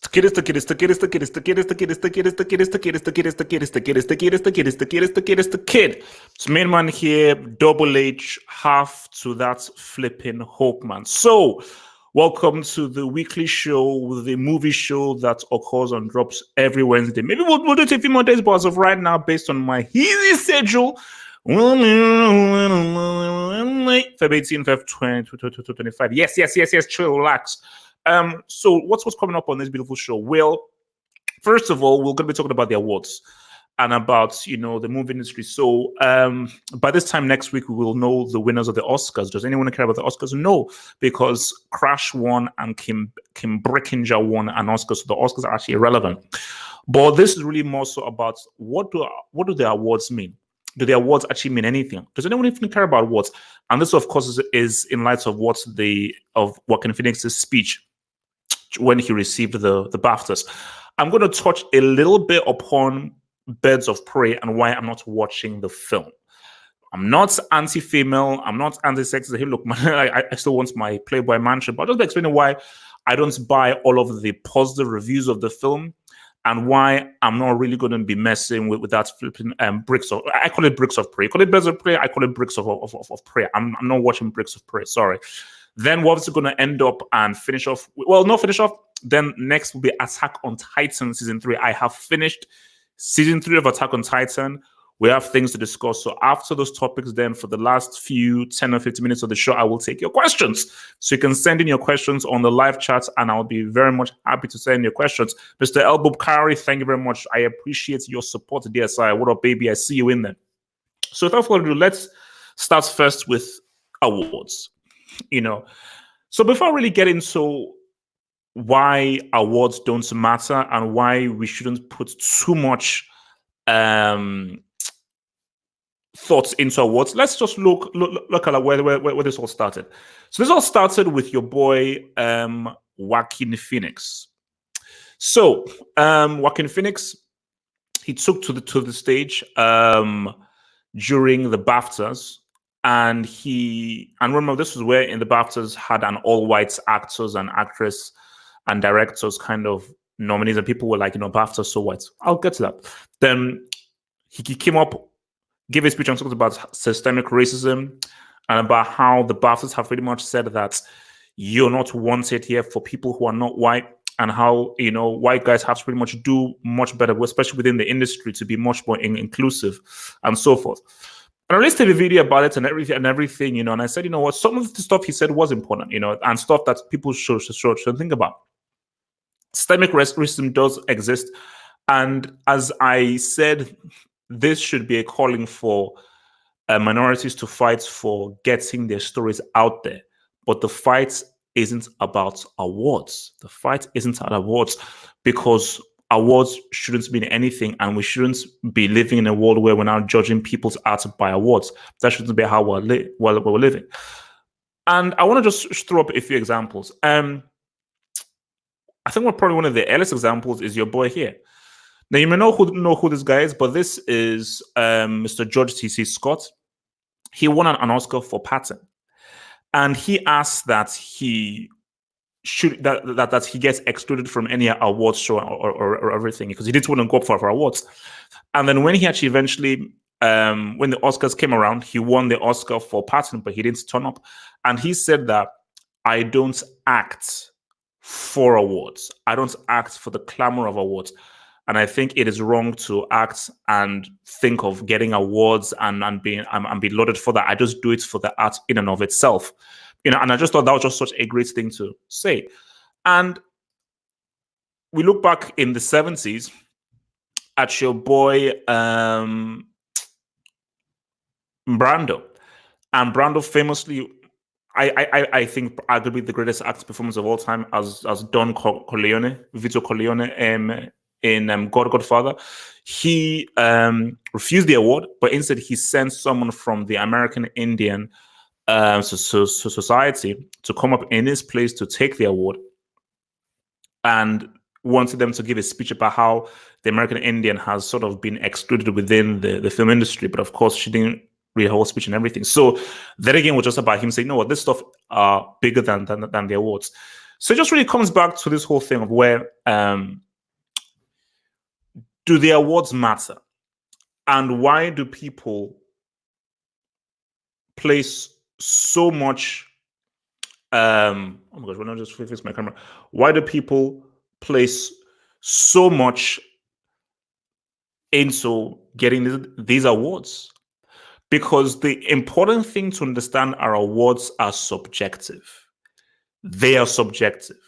Kid. It's main man here, Double H, half to that flipping Hope man. So, welcome to the weekly show, the movie show that occurs and drops every Wednesday. Maybe we'll do it a few more days, but as of right now, based on my easy schedule, Feb 18, Feb 2025. Yes, chill, relax. So what's coming up on this beautiful show? Well, first of all, we're going to be talking about the awards and about, the movie industry. So by this time next week, we will know the winners of the Oscars. Does anyone care about the Oscars? No, because Crash won and Kim Breckinger won an Oscar. So the Oscars are actually irrelevant. But this is really more so about what do the awards mean? Do the awards actually mean anything? Does anyone even care about awards? And this, of course, is in light of Joaquin Phoenix's speech when he received the BAFTAs. I'm going to touch a little bit upon Birds of Prey and why I'm not watching the film. I'm not anti-female. I'm not anti-sexist. Hey, look, I still want my Playboy mansion, but I'll just explain why I don't buy all of the positive reviews of the film and why I'm not really going to be messing with that flipping bricks of. I call it Bricks of Prey. Call it Birds of Prey. I call it Bricks of Prey. I'm not watching Bricks of Prey. Sorry. Then we're obviously going to end up and finish off. Well, not finish off. Then next will be Attack on Titan season 3. I have finished season 3 of Attack on Titan. We have things to discuss. So after those topics, then for the last few 10 or 15 minutes of the show, I will take your questions. So you can send in your questions on the live chat, and I'll be very much happy to send your questions. Mr. Elbow Kari, thank you very much. I appreciate your support, DSI. What up, baby? I see you in there. So without further ado, let's start first with awards. So before I really get into why awards don't matter and why we shouldn't put too much thoughts into awards, let's just look at where this all started. So this all started with your boy Joaquin Phoenix. So Joaquin Phoenix, he took to the stage during the BAFTAs. And remember, this was where in the BAFTAs had an all-white actors and actress and directors kind of nominees, and people were like, BAFTA so white. I'll get to that. Then he came up, gave a speech and talked about systemic racism and about how the BAFTAs have pretty much said that you're not wanted here for people who are not white, and how white guys have to pretty much do much better, especially within the industry, to be much more inclusive and so forth. And I released a video about it and everything, and I said, what, some of the stuff he said was important, and stuff that people should think about. Systemic racism does exist. And as I said, this should be a calling for minorities to fight for getting their stories out there. But the fight isn't about awards. The fight isn't about awards, because awards shouldn't mean anything, and we shouldn't be living in a world where we're now judging people's art by awards. That shouldn't be how we're living. And I want to just throw up a few examples. I think probably one of the earliest examples is your boy here. Now, you may know who this guy is, but this is Mr. George C.C. Scott. He won an Oscar for Patton, and he asked that he gets excluded from any awards show or everything, because he didn't want to go up for awards. And then when he actually eventually, when the Oscars came around, he won the Oscar for Patton, but he didn't turn up. And he said that, I don't act for awards. I don't act for the clamor of awards. And I think it is wrong to act and think of getting awards and be lauded for that. I just do it for the art in and of itself. And I just thought that was just such a great thing to say. And we look back in the 70s at your boy Brando. And Brando famously, I think arguably the greatest acting performance of all time as Don Corleone, Vito Corleone in Godfather. He refused the award, but instead he sent someone from the American Indian society to come up in his place to take the award, and wanted them to give a speech about how the American Indian has sort of been excluded within the film industry. But of course, she didn't read the whole speech and everything. So that again was just about him saying, no, this stuff are bigger than the awards. So it just really comes back to this whole thing of where do the awards matter? And why do people place so much oh my gosh, when I just fix my camera, why do people place so much into getting these awards? Because the important thing to understand, our awards are subjective. They are subjective.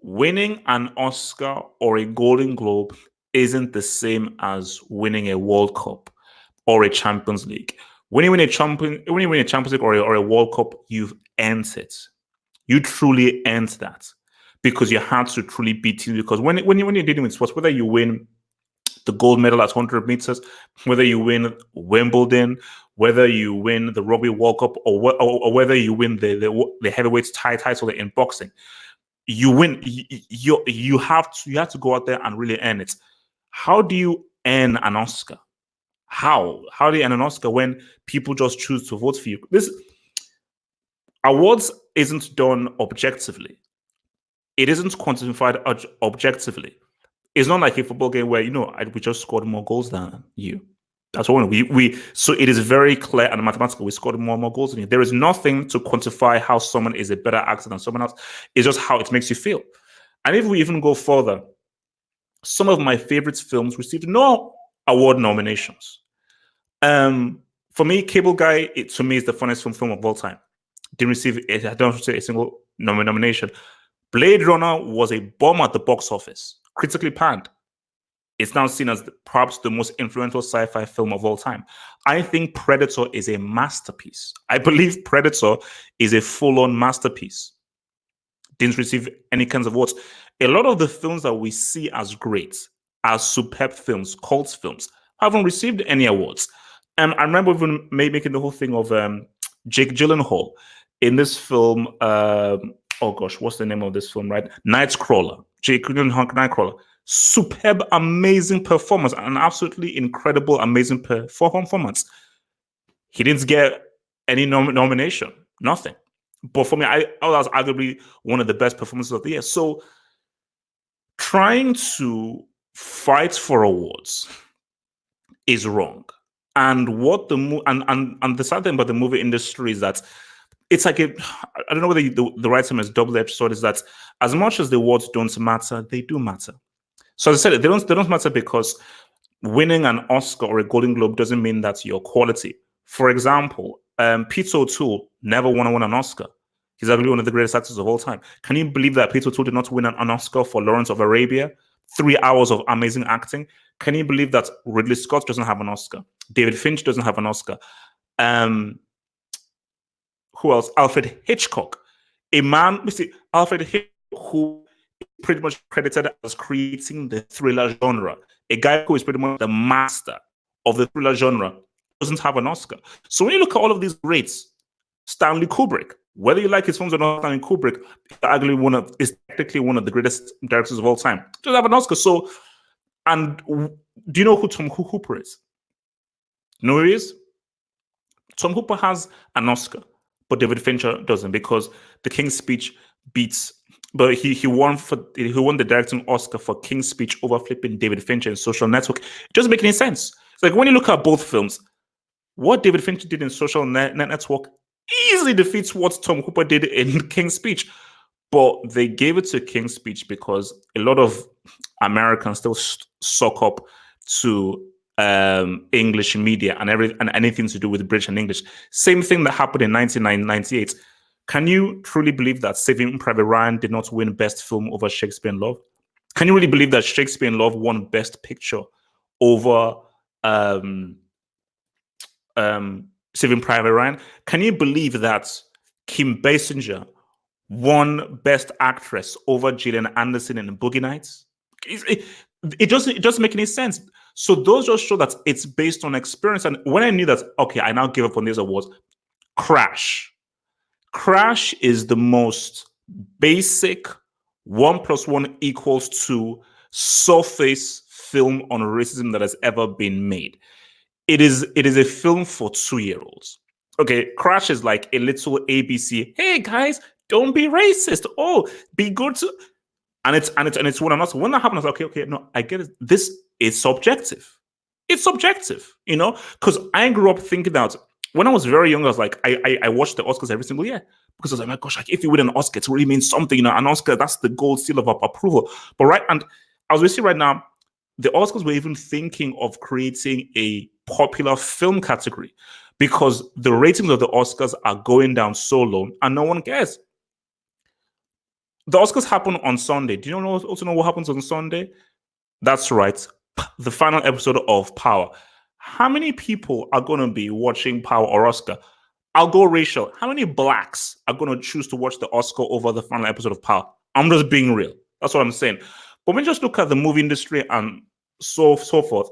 Winning an Oscar or a Golden Globe isn't the same as winning a World Cup or a Champions League. When you win a Champions League or a World Cup, you've earned it. You truly earned that because you had to truly beat teams. Because when you're dealing with sports, whether you win the gold medal at 100 meters, whether you win Wimbledon, whether you win the Rugby World Cup, or whether you win the heavyweight title in boxing, you win. You have to go out there and really earn it. How do you earn an Oscar? How do you earn an Oscar when people just choose to vote for you? This awards isn't done objectively. It isn't quantified objectively. It's not like a football game where we just scored more goals than you. That's one. So it is very clear and mathematical. We scored more goals than you. There is nothing to quantify how someone is a better actor than someone else. It's just how it makes you feel. And if we even go further, some of my favorite films received no award nominations. For me, Cable Guy, to me, is the funniest film of all time. Didn't receive I don't say a single nomination. Blade Runner was a bomb at the box office, critically panned. It's now seen as perhaps the most influential sci-fi film of all time. I think Predator is a masterpiece. I believe Predator is a full-on masterpiece. Didn't receive any kinds of awards. A lot of the films that we see as great, as superb films, cult films, haven't received any awards. And I remember even making the whole thing of Jake Gyllenhaal in this film. Oh gosh, what's the name of this film? Right, Nightcrawler. Jake Gyllenhaal, Nightcrawler. Superb, amazing performance, an absolutely incredible, amazing performance. He didn't get any nomination, nothing. But for me, that was arguably one of the best performances of the year. So trying to fight for awards is wrong. And what and the sad thing about the movie industry is that it's like I don't know whether the right term is double-edged sword, is that as much as the awards don't matter, they do matter. So as I said, they don't matter because winning an Oscar or a Golden Globe doesn't mean that's your quality. For example, Pete O'Toole never won an Oscar. He's arguably one of the greatest actors of all time. Can you believe that Pete O'Toole did not win an Oscar for Lawrence of Arabia? 3 hours of amazing acting. Can you believe that Ridley Scott doesn't have an Oscar? David Finch doesn't have an Oscar. Who else? Alfred Hitchcock. Alfred Hitchcock, who pretty much credited as creating the thriller genre. A guy who is pretty much the master of the thriller genre doesn't have an Oscar. So when you look at all of these greats, Stanley Kubrick, whether you like his films or not, Stanley Kubrick is technically one of the greatest directors of all time, doesn't have an Oscar. So, and do you know who Tom Hooper is? You know who he is? Tom Hooper has an Oscar, but David Fincher doesn't, because The King's Speech beats. But he won the directing Oscar for King's Speech over flipping David Fincher in Social Network. It doesn't make any sense. It's like when you look at both films, what David Fincher did in Social Network easily defeats what Tom Hooper did in King's Speech. But they gave it to King's Speech because a lot of Americans still suck up to English media and anything to do with British and English. Same thing that happened in 1998. Can you truly believe that Saving Private Ryan did not win Best Film over Shakespeare in Love? Can you really believe that Shakespeare in Love won Best Picture over Saving Private Ryan? Can you believe that Kim Basinger won Best Actress over Gillian Anderson in Boogie Nights? It doesn't make any sense. So those just show that it's based on experience. And when I knew that, okay, I now give up on these awards. Crash is the most basic 1 + 1 = 2 surface film on racism that has ever been made. It is a film for 2-year-olds. Okay, Crash is like a little ABC. Hey guys, Don't be racist. Oh, be good to, and it's when I'm not, when that happens, I was like, okay, no, I get it. This is subjective. It's subjective, because I grew up thinking that when I was very young, I was like, I watched the Oscars every single year because I was like, my gosh, like if you win an Oscar, it really means something, an Oscar, that's the gold seal of approval. But right, and as we see right now, the Oscars were even thinking of creating a popular film category because the ratings of the Oscars are going down so low and no one cares. The Oscars happen on Sunday. Do you also know what happens on Sunday? That's right. The final episode of Power. How many people are going to be watching Power or Oscar? I'll go racial. How many blacks are going to choose to watch the Oscar over the final episode of Power? I'm just being real. That's what I'm saying. But when you just look at the movie industry and so forth,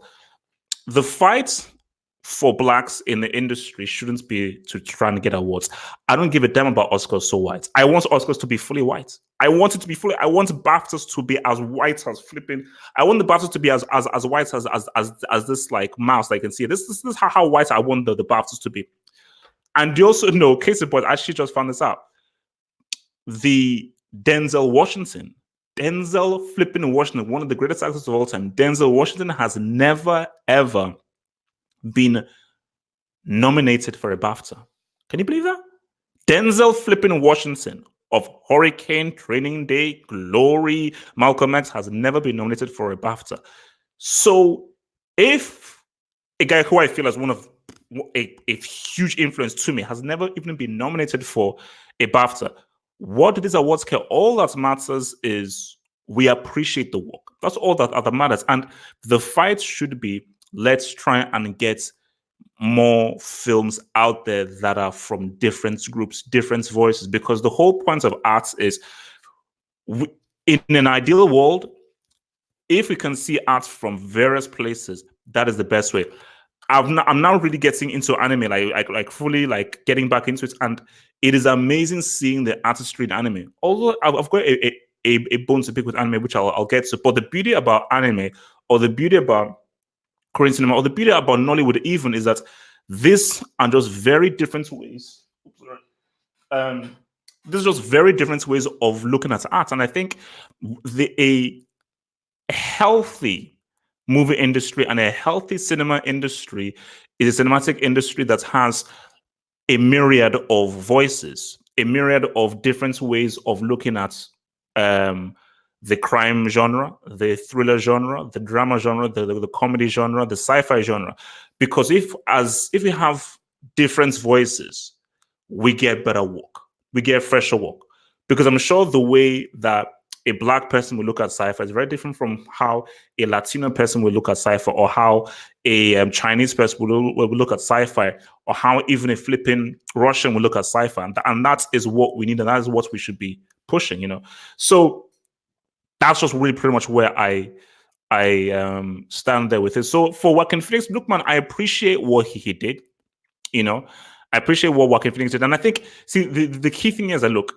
the fight for blacks in the industry shouldn't be to try and get awards. I don't give a damn about Oscars so white. I want Oscars to be fully white. I want it to be fully. I want BAFTAs to be as white as flipping. I want the BAFTAs to be as white as this like mouse. I can see this is how white I want the BAFTAs to be. And you also know, case in point, I actually just found this out. The Denzel flipping Washington, one of the greatest actors of all time. Denzel Washington has never ever been nominated for a BAFTA. Can you believe that? Denzel flipping Washington of Hurricane, Training Day, Glory, Malcolm X has never been nominated for a BAFTA. So if a guy who I feel as one of a huge influence to me has never even been nominated for a BAFTA, what do these awards care? All that matters is we appreciate the work. That's all that matters. And the fight should be, let's try and get more films out there that are from different groups, different voices, because the whole point of arts is, in an ideal world, if we can see art from various places, that is the best way. I'm now really getting into anime, like fully like getting back into it, and it is amazing seeing the artistry in anime. Although I've got a bone to pick with anime, which I'll get to. But the beauty about anime, or the beauty about Korean cinema, or the beauty about Nollywood even, is that these are just very different ways. These are just very different ways of looking at art, and I think a healthy movie industry and a healthy cinema industry is a cinematic industry that has a myriad of voices, a myriad of different ways of looking at the crime genre, the thriller genre, the drama genre, the comedy genre, the sci-fi genre. Because if we have different voices, we get better work, we get fresher work. Because I'm sure the way that a black person will look at sci-fi is very different from how a Latino person will look at sci-fi, or how a Chinese person will look at sci-fi, or how even a flipping Russian will look at sci-fi. And that is what we need, and that is what we should be pushing, So that's just really pretty much where I stand there with it. So for Joaquin Phoenix, look, man, I appreciate what he did. I appreciate what Joaquin Phoenix did, and I think, see, the key thing is that, look,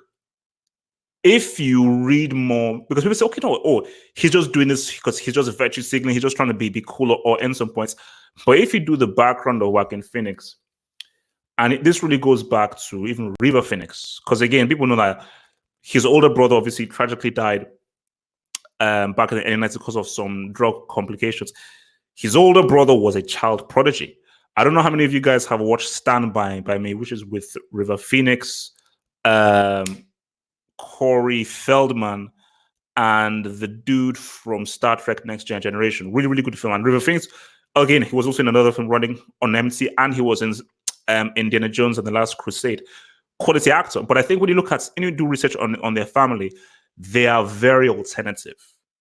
if you read more, because people say, okay, no, he's just doing this because he's just virtue signaling, he's just trying to be cooler or end some points. But if you do the background of Joaquin Phoenix, and this really goes back to even River Phoenix, because again, people know that his older brother obviously tragically died back in the early 90s because of some drug complications. His older brother was a child prodigy. I don't know how many of you guys have watched Stand By Me, which is with River Phoenix, Corey Feldman, and the dude from Star Trek Next Generation. Really, really good film. And River Phoenix, again, he was also in another film running on MT, and he was in Indiana Jones and the Last Crusade. Quality actor. But I think when you look at, and you do research on their family, they are very alternative,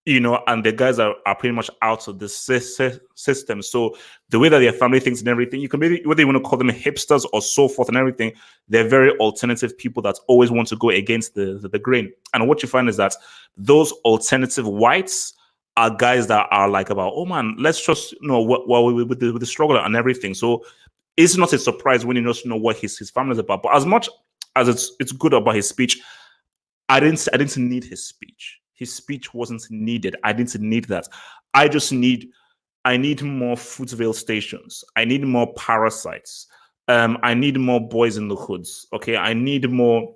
and the guys are pretty much out of the system. So the way that their family thinks and everything, you can maybe, whether you want to call them hipsters or so forth and everything, they're very alternative people that always want to go against the grain. And what you find is that those alternative whites are guys that are like about, oh man, let's just with the struggle and everything. So it's not a surprise when you just know what his family is about. But as much as it's good about his speech, I didn't need his speech. His speech wasn't needed. I didn't need that. I need more Fruitvale stations. I need more Parasites. I need more Boys in the Hoods. Okay, I need more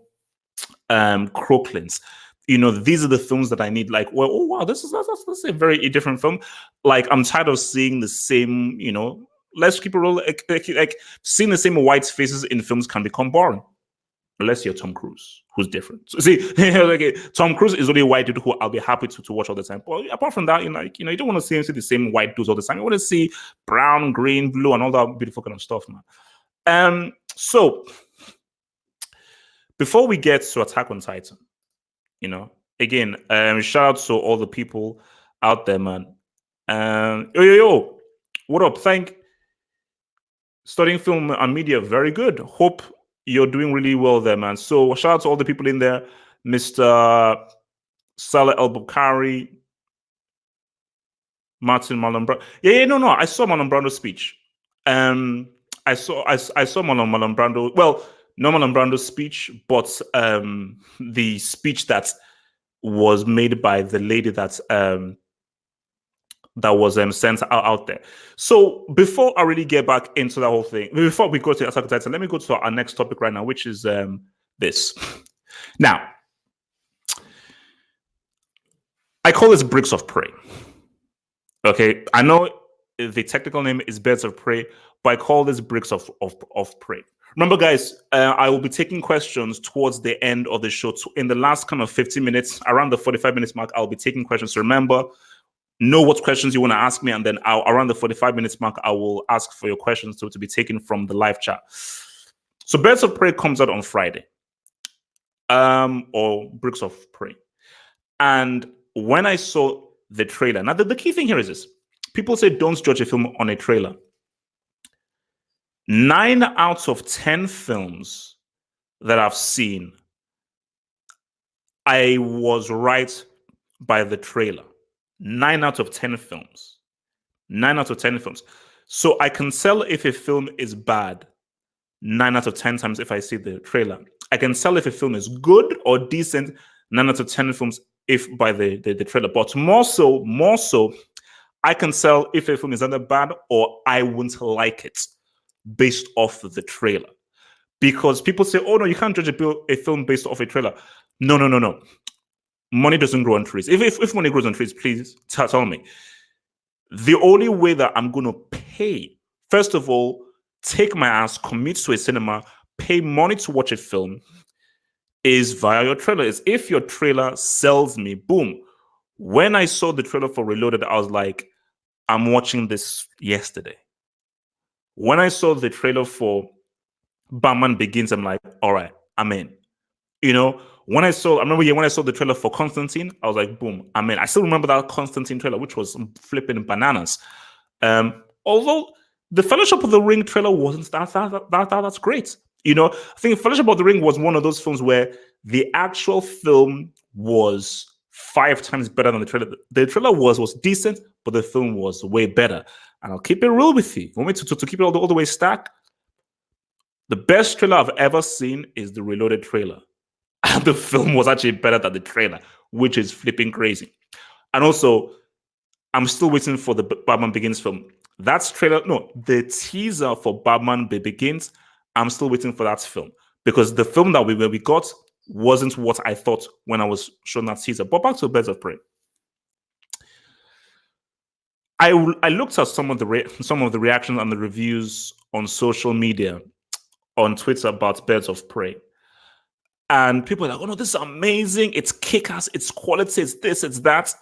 Crooklyn's. These are the films that I need. Like, well, oh wow, this is that's a very different film. Like, I'm tired of seeing the same. Let's keep it real. Like seeing the same white faces in films can become boring. Unless you're Tom Cruise, who's different. So, see, Tom Cruise is only a white dude who I'll be happy to watch all the time. But apart from that, you don't want to see the same white dudes all the time. You want to see brown, green, blue, and all that beautiful kind of stuff, man. So before we get to Attack on Titan, again, shout out to all the people out there, man. Yo, what up? Studying film and media, very good. Hope you're doing really well there, man. So shout out to all the people in there, Mr. Saleh El Bukhari, Martin Marlon Brando. No. I saw Marlon Brando's speech. I saw Marlon Brando. Well, not Marlon Brando's speech, but the speech that was made by the lady that was sent out there. So before I really get back into that whole thing, before we go to Attack on Titan, let me go to our next topic right now, which is this. Now, I call this Bricks of Prey. Okay, I know the technical name is Birds of Prey, but I call this Bricks of Prey. Remember, guys, I will be taking questions towards the end of the show. In the last kind of 15 minutes, around the 45 minutes mark, I'll be taking questions. So remember, know what questions you want to ask me, and then around the 45 minutes mark, I will ask for your questions to be taken from the live chat. So Birds of Prey comes out on Friday, or Bricks of Prey. And when I saw the trailer, now the key thing here is this. People say don't judge a film on a trailer. 9 out of 10 films that I've seen, I was right by the trailer. 9 out of 10 films. 9 out of 10 films. So I can tell if a film is bad 9 out of 10 times if I see the trailer. I can tell if a film is good or decent 9 out of 10 films if by the trailer. But more so, I can tell if a film is either bad or I won't like it based off the trailer. Because people say, oh no, you can't judge a film based off a trailer. No. Money doesn't grow on trees. If money grows on trees, please tell me. The only way that I'm going to pay, first of all, take my ass, commit to a cinema, pay money to watch a film, is via your trailer. Is if your trailer sells me, boom. When I saw the trailer for Reloaded, I was like, I'm watching this yesterday. When I saw the trailer for Batman Begins, I'm like, all right, I'm in. When I saw the trailer for Constantine, I was like, boom, I'm in. I still remember that Constantine trailer, which was flipping bananas. Although the Fellowship of the Ring trailer wasn't that's great. I think Fellowship of the Ring was one of those films where the actual film was 5 times better than the trailer. The trailer was decent, but the film was way better. And I'll keep it real with you. Want me to keep it all the way stacked? The best trailer I've ever seen is the Reloaded trailer. And the film was actually better than the trailer, which is flipping crazy. And also, I'm still waiting for the Batman Begins film. The teaser for Batman Begins, I'm still waiting for that film. Because the film that we got wasn't what I thought when I was shown that teaser. But back to Birds of Prey. I looked at some of the reactions and the reviews on social media, on Twitter about Birds of Prey. And people are like, oh no, this is amazing. It's kick-ass, it's quality, it's this, it's that.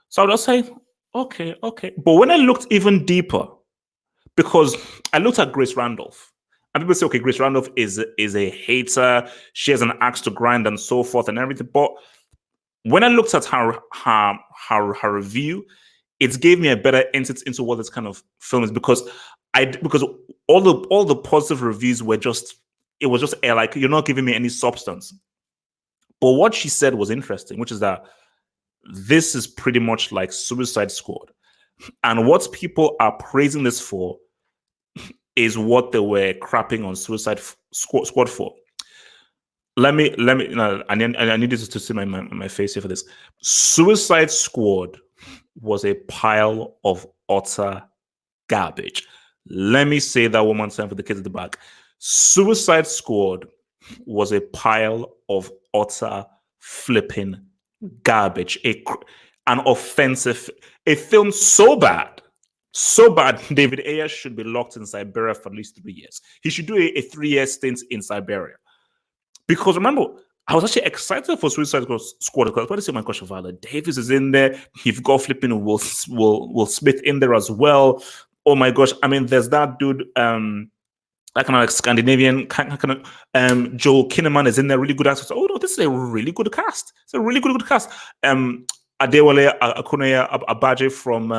So I would just say, okay. But when I looked even deeper, because I looked at Grace Randolph, and people say, okay, Grace Randolph is a hater, she has an axe to grind and so forth and everything. But when I looked at her review, it gave me a better insight into what this kind of film is, because all the positive reviews were just air, like, you're not giving me any substance. But what she said was interesting, which is that this is pretty much like Suicide Squad. And what people are praising this for is what they were crapping on Suicide Squad for. I need you to see my face here for this. Suicide Squad was a pile of utter garbage. Let me say that one more time for the kids at the back. Suicide Squad was a pile of utter flipping garbage, an offensive, a film so bad, David Ayer should be locked in Siberia for at least 3 years. He should do a 3-year stint in Siberia. Because remember, I was actually excited for Suicide Squad because when I see my gosh, Viola Davis is in there. You've got flipping Will Smith in there as well. Oh my gosh. I mean, there's that dude, that kind of like Scandinavian kind of Joel Kinnaman is in there, really good actor. So, oh no, this is a really good cast. It's a really good cast. Adewale Akuneye Abaje from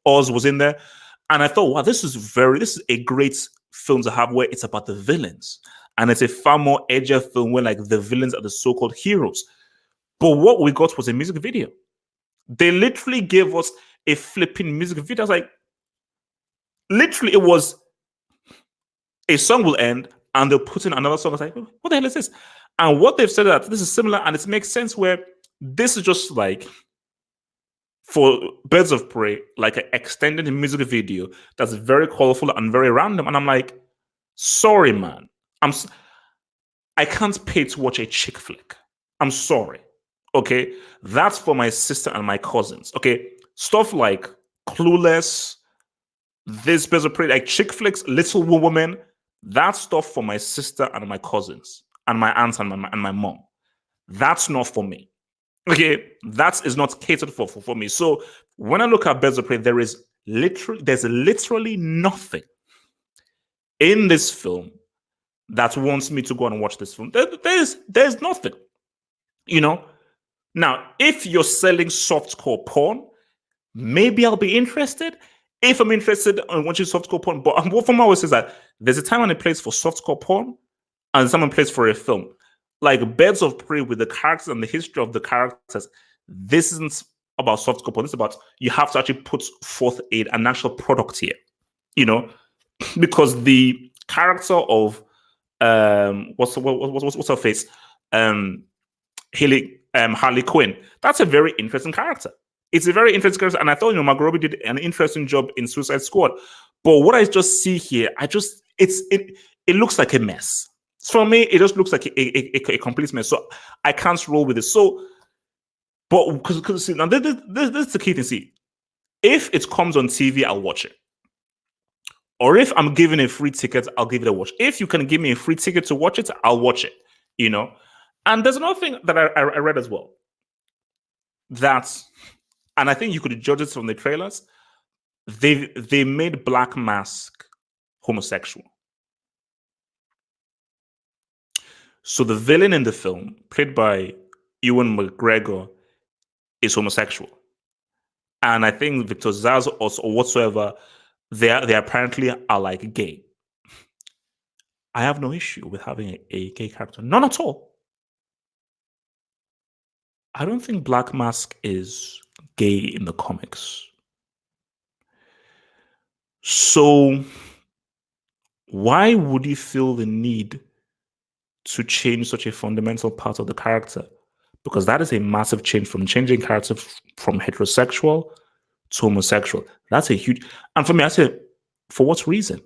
Oz was in there. And I thought, wow, this is a great film to have where it's about the villains. And it's a far more edgier film where like the villains are the so-called heroes. But what we got was a music video. They literally gave us a flipping music video. I was like, literally, it was a song will end and they'll put in another song. I was like, what the hell is this? And what they've said that this is similar, and it makes sense where this is just like for Birds of Prey, like an extended music video that's very colorful and very random. And I'm like, sorry, man. I can't pay to watch a chick flick. I'm sorry. Okay. That's for my sister and my cousins. Okay. Stuff like Clueless, this Birds of Prey, like chick flicks, Little Woman, that's stuff for my sister and my cousins and my aunts and my mom. That's not for me. Okay. That is not catered for me. So when I look at Birds of Prey, there's literally nothing in this film that wants me to go and watch this film. There's nothing, you know. Now, if you're selling softcore porn, maybe I'll be interested. If I'm interested in watching softcore porn, but what from always says that there's a time and a place for softcore porn, and some place for a film. Like Birds of Prey with the characters and the history of the characters. This isn't about softcore porn. It's about you have to actually put forth an actual product here, you know, because the character of what's her face? Harley Quinn. That's a very interesting character. It's a very interesting character, and I thought Margot Robbie did an interesting job in Suicide Squad. But what I just see here, it looks like a mess. For me, it just looks like a complete mess. So I can't roll with it. So, but because now this is the key thing. See, if it comes on TV, I'll watch it. Or if I'm given a free ticket, I'll give it a watch. If you can give me a free ticket to watch it, I'll watch it, you know? And there's another thing that I read as well. And I think you could judge it from the trailers, they made Black Mask homosexual. So the villain in the film, played by Ewan McGregor, is homosexual. And I think Victor Zaz or whatsoever, they apparently are like gay. I have no issue with having a gay character. None at all. I don't think Black Mask is gay in the comics. So why would you feel the need to change such a fundamental part of the character? Because that is a massive change from changing character from heterosexual to homosexual. That's a huge, and for me, I said, for what reason?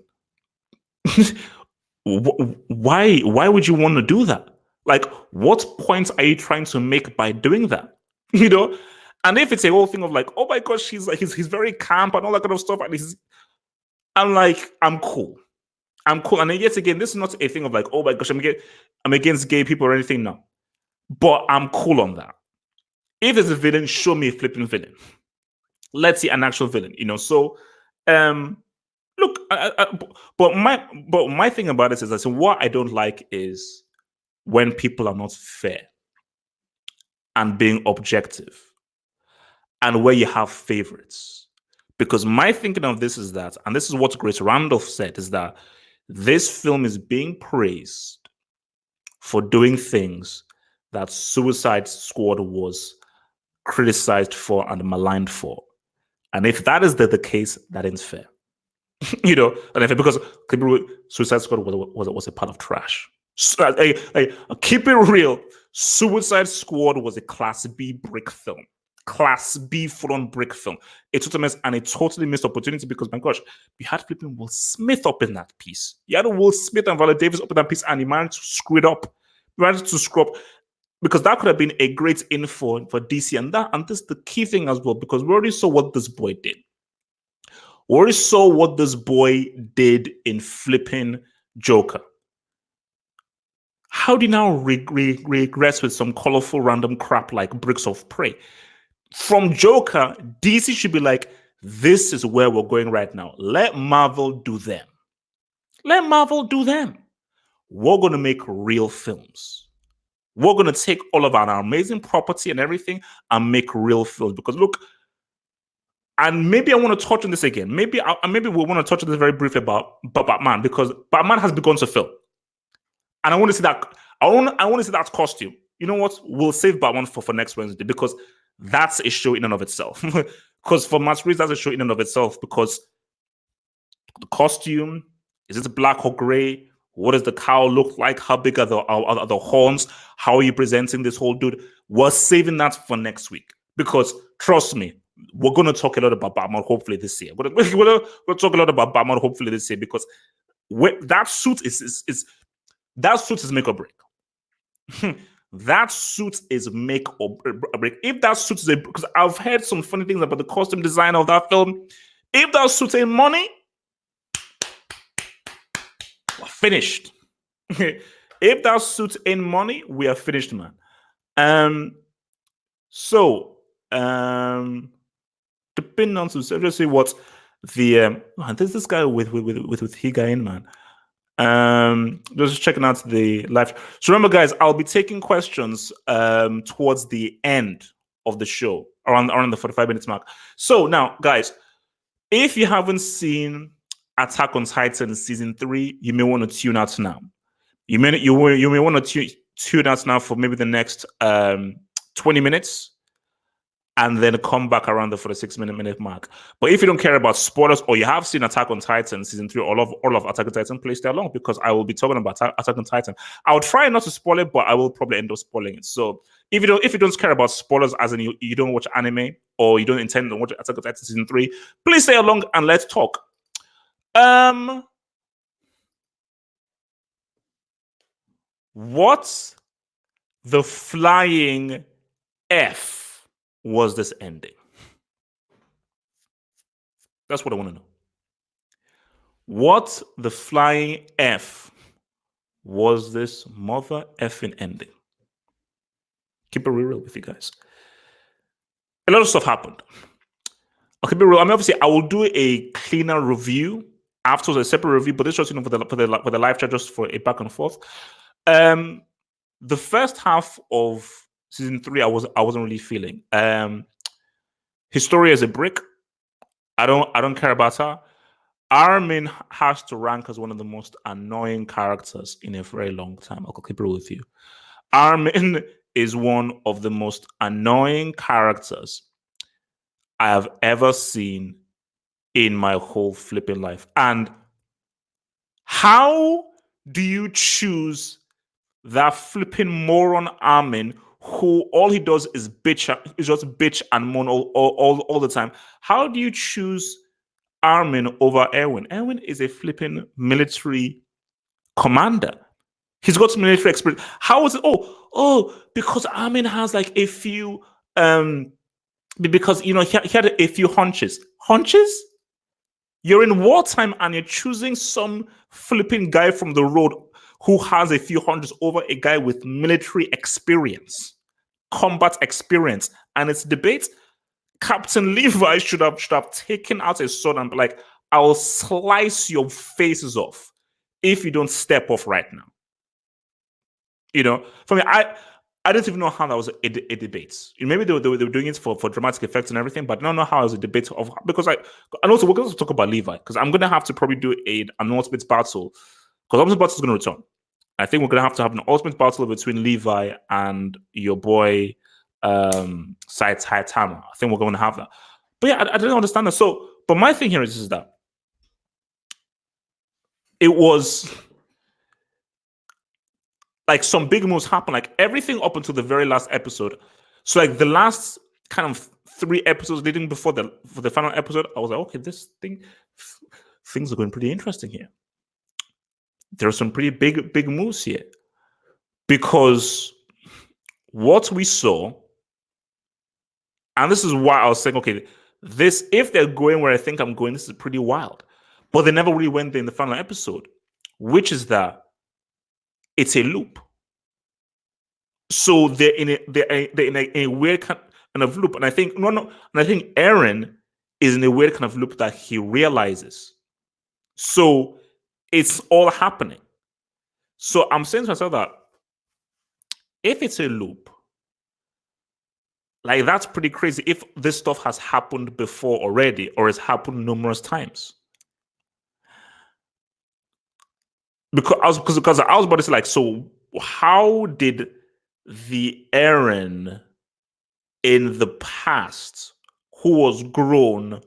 Why would you want to do that? Like, what points are you trying to make by doing that? You know? And if it's a whole thing of like, oh my gosh, he's very camp and all that kind of stuff, and I'm like, I'm cool. And then yet again, this is not a thing of like, oh my gosh, I'm against gay people or anything. No. But I'm cool on that. If there's a villain, show me a flipping villain. Let's see an actual villain, you know. So look, but my thing about it is that what I don't like is when people are not fair and being objective, and where you have favorites. Because my thinking of this is that, and this is what Grace Randolph said, is that this film is being praised for doing things that Suicide Squad was criticized for and maligned for. And if that is the case, that is fair. You know, and because Suicide Squad was a part of trash. So, keep it real. Suicide Squad was a Class B brick film. Class B full-on brick film. A total mess and a totally missed opportunity because, my gosh, we had flipping Will Smith up in that piece. You had Will Smith and Viola Davis up in that piece, and he managed to screw it up. Rather to scrub, because that could have been a great info for DC, and this is the key thing as well, because we already saw what this boy did. We already saw what this boy did in flipping Joker. How do you now regress with some colorful random crap like Bricks of Prey? From Joker, DC should be like, this is where we're going right now. Let Marvel do them. Let Marvel do them. We're going to make real films. We're going to take all of our amazing property and everything and make real films. Because look, and maybe I want to touch on this again. Maybe we want to touch on this very briefly about Batman, because Batman has begun to film. And I want to see that. I want to see that costume. You know what? We'll save Batman for next Wednesday, because that's a show in and of itself. Because for Matt Reeves, that's a show in and of itself, because the costume, is it black or gray? What does the cowl look like? How big are the horns? How are you presenting this whole dude? We're saving that for next week, because trust me, we're going to talk a lot about Batman hopefully this year. We're going to talk a lot about Batman hopefully this year, because that suit is make or break. That suit is make or break. If that suit is because I've heard some funny things about the costume design of that film. If that suit ain't money, we're finished. If that suit ain't money, we are finished, man. Depending on some, let's see what the there's this guy with Higain, man. Just checking out the live. So remember, guys, I'll be taking questions towards the end of the show, around the 45 minutes mark. So now, guys, if you haven't seen Attack on Titan season 3, you may want to tune out now. You may want to tune out now for maybe the next 20 minutes. And then come back around the 46-minute mark. But if you don't care about spoilers, or you have seen Attack on Titan season 3, all of Attack on Titan, please stay along, because I will be talking about Attack on Titan. I'll try not to spoil it, but I will probably end up spoiling it. So if you don't care about spoilers, as in you don't watch anime, or you don't intend to watch Attack on Titan season 3, please stay along and let's talk. What the flying F was this ending? That's what I want to know. What the flying F was this mother effing ending? Keep it real with you guys. A lot of stuff happened. I'll keep it real. I mean, obviously, I will do a cleaner review afterwards, a separate review, but this was, for the live chat, just for a back and forth. The first half of season 3, I wasn't really feeling. Historia is a brick. I don't care about her. Armin has to rank as one of the most annoying characters in a very long time. I'll keep it real with you. Armin is one of the most annoying characters I have ever seen in my whole flipping life. And how do you choose that flipping moron Armin, who all he does is just bitch and moan all the time? How do you choose Armin over Erwin? Erwin is a flipping military commander. He's got military experience. How is it? Oh, because Armin has like a few because he had a few hunches. Hunches? You're in wartime and you're choosing some flipping guy from the road who has a few hunches over a guy with military experience, combat experience. And it's debate. Captain Levi should have taken out a sword and be like, I will slice your faces off if you don't step off right now. For me, I don't even know how that was a debate. Maybe they were doing it for dramatic effects and everything, but I don't know how it was a debate and also we're going to talk about Levi, because I'm going to have to probably do an ultimate battle, because ultimate battle is going to return. I think we're going to have an ultimate battle between Levi and your boy Saitama. I think we're going to have that. But yeah, I don't understand that. So, but my thing here is that it was like some big moves happened, like everything up until the very last episode. So like the last kind of 3 episodes leading for the final episode, I was like, okay, things are going pretty interesting here. There are some pretty big moves here. because what we saw, and this is why I was saying, okay, this, if they're going where I think I'm going, this is pretty wild. But they never really went there in the final episode, which is that it's a loop. So they're in a weird kind of loop, and I think and I think Eren is in a weird kind of loop that he realizes. So it's all happening. So I'm saying to myself that if it's a loop, like that's pretty crazy. If this stuff has happened before already, or has happened numerous times, because I was about to say, like, so how did the Eren in the past who was grown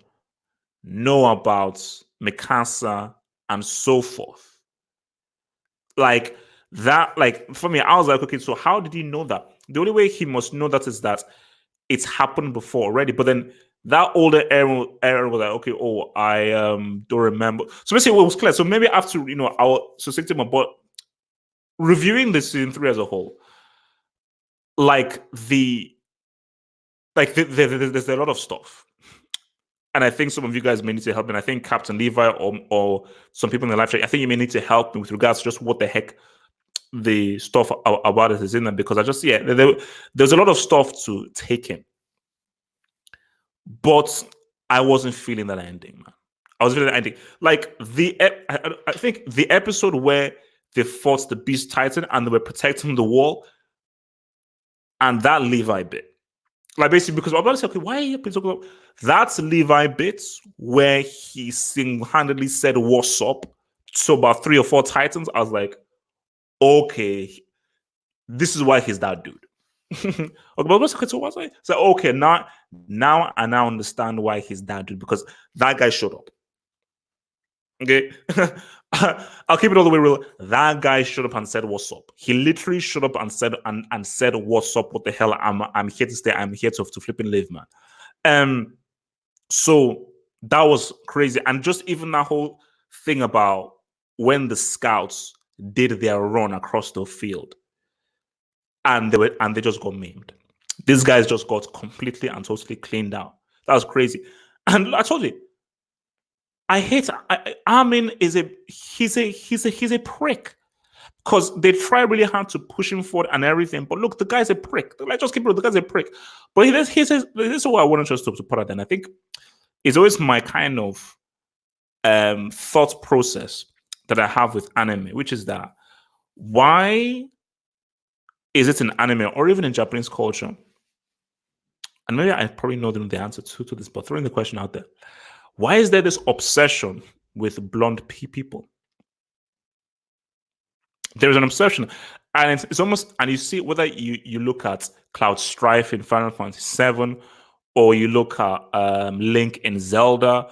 know about Mikasa and so forth? Like that, like for me, I was like, okay, so how did he know that? The only way he must know that is that it's happened before already. But then that older Eren was like, okay, oh, I don't remember. So basically, it was clear. So maybe after I'll succinct him about reviewing the season 3 as a whole, there's a lot of stuff. And I think some of you guys may need to help me. And I think Captain Levi or some people in the live chat, I think you may need to help me with regards to just what the heck the stuff about it is in there. Because I just, there's a lot of stuff to take in. But I wasn't feeling that ending, man. I was feeling that ending. Like, I think the episode where they fought the Beast Titan and they were protecting the wall, and that Levi bit. Like, basically, because I'm about to say, okay, why are you talking about that's Levi bits where he single-handedly said what's up to about 3 or 4 Titans. I was like, okay, this is why he's that dude. Okay, but what's so what's like? So okay, now I now understand why he's that dude, because that guy showed up. Okay, I'll keep it all the way real. That guy showed up and said what's up. He literally showed up and said what's up. What the hell? I'm here to stay. I'm here to flipping live, man. So that was crazy, and just even that whole thing about when the scouts did their run across the field, and they just got maimed. These guys just got completely and totally cleaned out. That was crazy. And I told you, I hate Armin. He's a prick, because they try really hard to push him forward and everything. But look, the guy's a prick. Let's just keep it. The guy's a prick. But this is what I wanted just to put out there. And I think it's always my kind of thought process that I have with anime, which is that why is it in anime or even in Japanese culture? And maybe I probably know the answer to this, but throwing the question out there. Why is there this obsession with blonde people? There is an obsession. And it's almost, and you see, whether you look at Cloud Strife in Final Fantasy VII, or you look at Link in Zelda,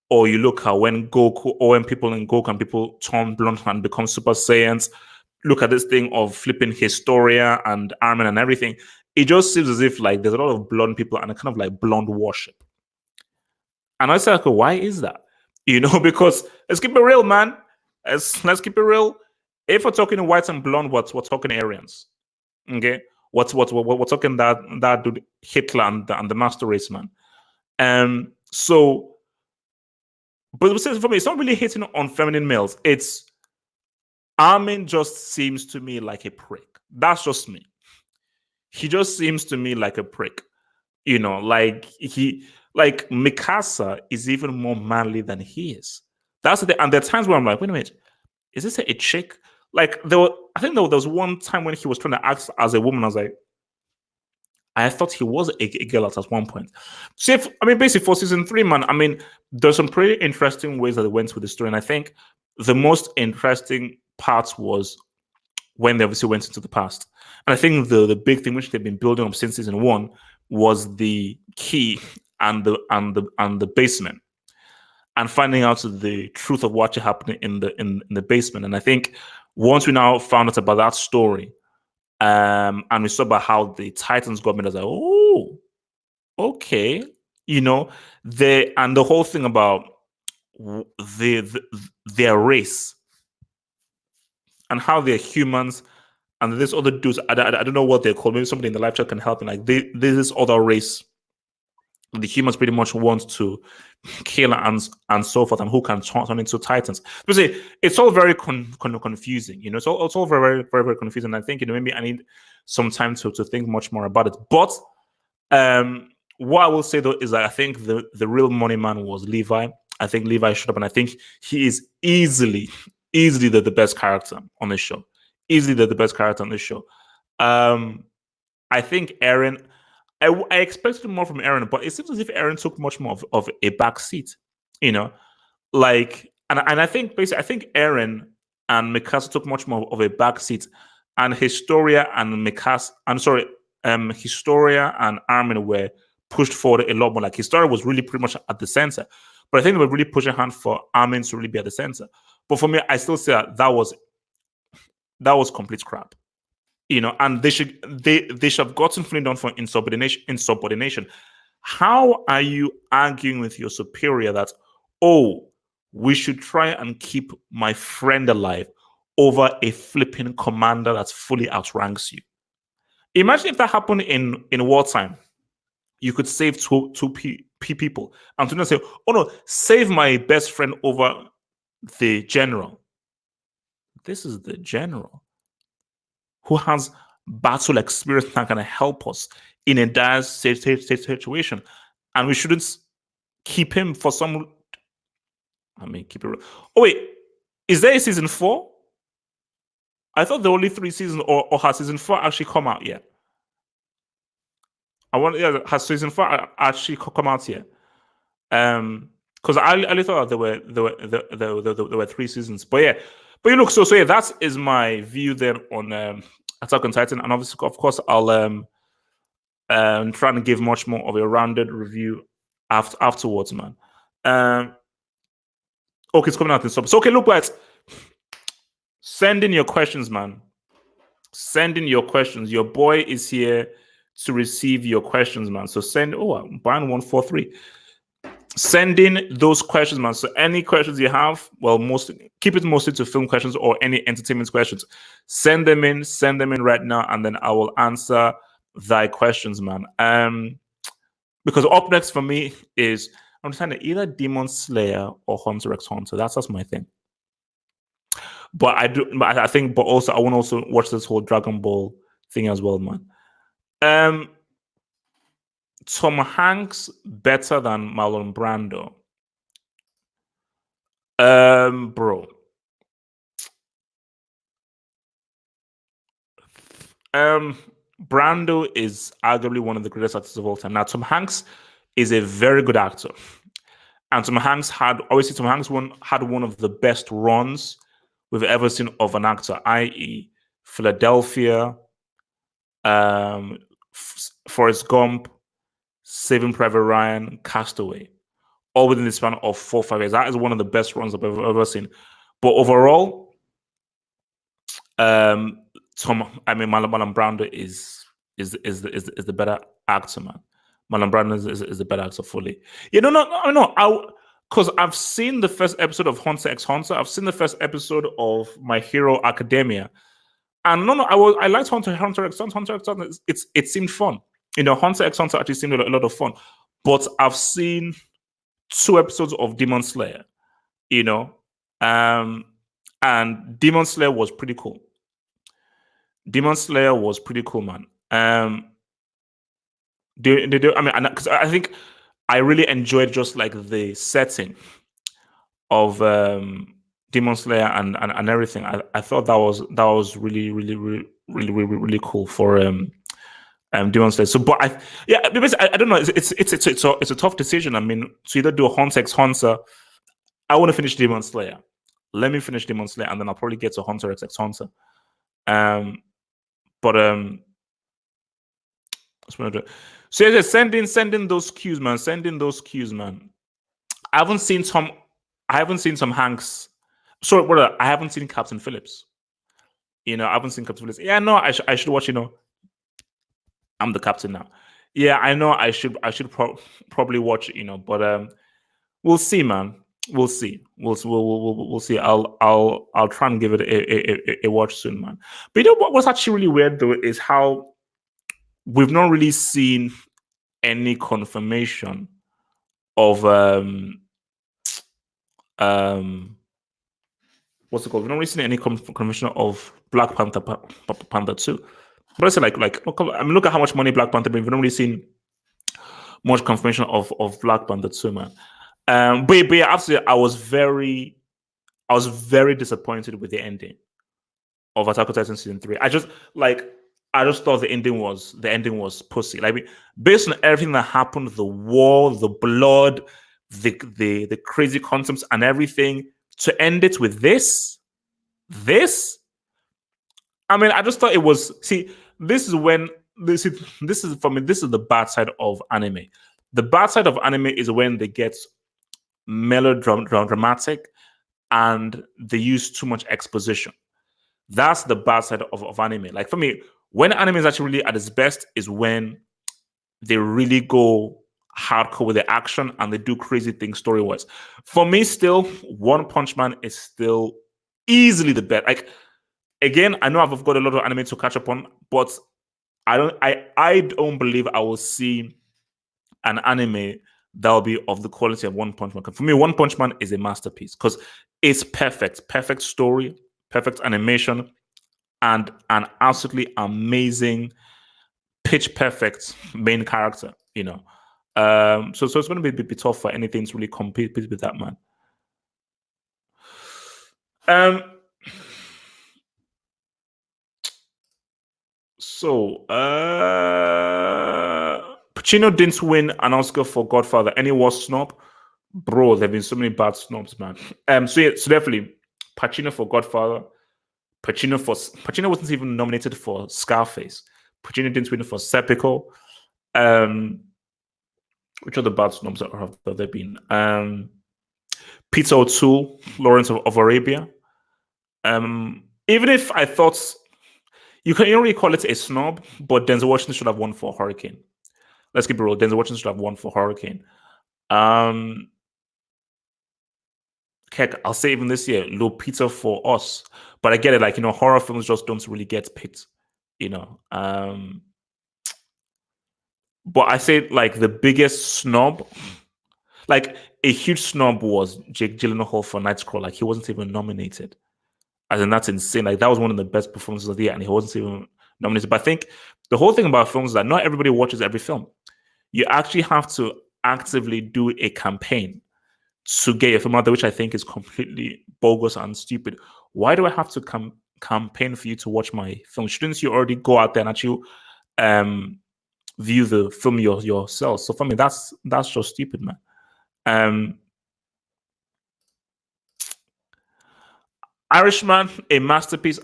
or you look at when Goku, or when people in Goku and people turn blonde and become Super Saiyans, look at this thing of flipping Historia and Armin and everything. It just seems as if like there's a lot of blonde people and a kind of like blonde worship. And I said, like, why is that? Because let's keep it real, man. Let's keep it real. If we're talking white and blonde, we're talking Aryans. Okay, we're talking that dude Hitler and the master race man. So, but for me, it's not really hitting on feminine males. It's Armin just seems to me like a prick. That's just me. He just seems to me like a prick. Like Mikasa is even more manly than he is. That's the thing. And there are times where I'm like, wait a minute, is this a chick? Like I think there was one time when he was trying to act as a woman. I was like, I thought he was a girl at one point. So basically for season 3, man, there's some pretty interesting ways that they went with the story. And I think the most interesting part was when they obviously went into the past. And I think the big thing which they've been building up since season 1 was the key and the basement, and finding out the truth of what happened in the basement. And I think once we now found out about that story, and we saw about how the Titans got me, I was like, oh, okay, the whole thing about their race and how they're humans and this other dudes, I don't know what they're called. Maybe somebody in the live chat can help me. Like this other race, the humans pretty much want to kill and so forth, and who can turn into titans. But it's all very confusing. It's all very, very, very confusing. I think maybe I need some time to think much more about it. But what I will say though is that I think the real money man was Levi. I think Levi showed up, and I think he is easily the best character on this show. Easily the best character on this show. I think Eren. I expected more from Eren, but it seems as if Eren took much more of a back seat. Like, and I think basically, I think Eren and Mikasa took much more of a back seat, and Historia and Mikasa, Historia and Armin were pushed forward a lot more. Like Historia was really pretty much at the center, but I think they were really pushing hard for Armin to really be at the center. But for me, I still say that was complete crap. And they should have gotten fully done for insubordination. How are you arguing with your superior that, oh, we should try and keep my friend alive over a flipping commander that fully outranks you? Imagine if that happened in wartime. You could save two people, and to not say, oh no, save my best friend over the general. This is the general who has battle experience that can help us in a dire situation, and we shouldn't keep him for some. Keep it. Oh wait, is there a season 4? I thought there were only 3 seasons, or has season 4 actually come out yet? Has season 4 actually come out yet? Because I thought there were 3 seasons, but yeah. But look, so yeah, that is my view then on Attack on Titan, and obviously, of course, I'll try and give much more of a rounded review afterwards, man. Okay, it's coming out in sub. So okay, look, guys, send in your questions, man. Send in your questions. Your boy is here to receive your questions, man. So send. Oh, Brian 143. Send in those questions, man. So any questions you have, well, keep it mostly to film questions or any entertainment questions. Send them in right now, and then I will answer thy questions, man. Because up next for me is I'm trying to either Demon Slayer or Hunter x Hunter. That's my thing. But I want to also watch this whole Dragon Ball thing as well, man. Tom Hanks better than Marlon Brando? Bro. Brando is arguably one of the greatest actors of all time. Now, Tom Hanks is a very good actor, and Tom Hanks had one of the best runs we've ever seen of an actor, i.e., Philadelphia, Forrest Gump, Saving Private Ryan, Castaway, all within the span of 4 or 5 years. That is one of the best runs I've ever seen. But overall, Marlon Brando is the better actor, man. Marlon Brando is the better actor fully. No. Because I've seen the first episode of Hunter x Hunter. I've seen the first episode of My Hero Academia, and I liked Hunter x Hunter. Hunter x Hunter, it seemed fun. Hunter x Hunter actually seemed a lot of fun. But I've seen 2 episodes of Demon Slayer, and Demon Slayer was pretty cool. Demon Slayer was pretty cool, man. Because I think I really enjoyed just like the setting of Demon Slayer and everything. I thought that was really, really, really, really, really, really cool for Demon Slayer. So, but I don't know. It's a tough decision. To either do Hunter x Hunter. I want to finish Demon Slayer. Let me finish Demon Slayer, and then I'll probably get to Hunter x Hunter. So yeah, send in those cues, man. Send in those cues, man. I haven't seen Tom Hanks. Sorry, brother, I haven't seen Captain Phillips. I haven't seen Captain Phillips. Yeah, no, I should watch. I'm the captain now. Yeah, I know. I should probably watch it. But we'll see, man. we'll see. We'll see. I'll try and give it a watch soon, man. But you know what's actually really weird though is how we've not really seen any confirmation of um what's it called? We've not really seen any confirmation of Black Panther 2. But I say I mean, look at how much money Black Panther made. We've not really seen much confirmation of Black Panther 2, man. But yeah, absolutely, I was very disappointed with the ending of Attack on Titan season 3. I just thought the ending was pussy. Like, based on everything that happened, the war, the blood, the crazy concepts and everything, to end it with this. I mean, I just thought it was. See, this is when this is for me. This is the bad side of anime. The bad side of anime is when they get melodramatic and they use too much exposition. That's the bad side of anime. Like, for me, when anime is actually really at its best is when they really go hardcore with the action and they do crazy things story-wise. For me, still, One Punch Man is still easily the best. Like, again, I know I've got a lot of anime to catch up on, but I don't believe I will see an anime that will be of the quality of One Punch Man. For me, One Punch Man is a masterpiece because it's perfect story, perfect animation, and an absolutely amazing, pitch perfect main character. You know, so it's going to be tough for anything to really compete with that, man. So, Pacino didn't win an Oscar for Godfather. Any worse snob? Bro, there have been so many bad snobs, man. So definitely, Pacino for Godfather. Pacino wasn't even nominated for Scarface. Pacino didn't win for Serpico. Which other bad snobs have there been? Peter O'Toole, Lawrence of Arabia. Even if I thought you can only call it a snob, but Denzel Washington should have won for Hurricane. Let's keep it real. Denzel Washington should have won for Hurricane. Heck, I'll say even this year, Lupita for Us. But I get it, like, horror films just don't really get picked, But I say, like, the biggest snob, like, a huge snob was Jake Gyllenhaal for Nightcrawler. Like, he wasn't even nominated. I think that's insane. Like, that was one of the best performances of the year, and he wasn't even nominated. But I think the whole thing about films is that not everybody watches every film. You actually have to actively do a campaign to get your film out there, which I think is completely bogus and stupid. Why do I have to campaign for you to watch my film? Shouldn't you already go out there and actually view the film yourself? So for me, that's just stupid, man. Irishman, a masterpiece.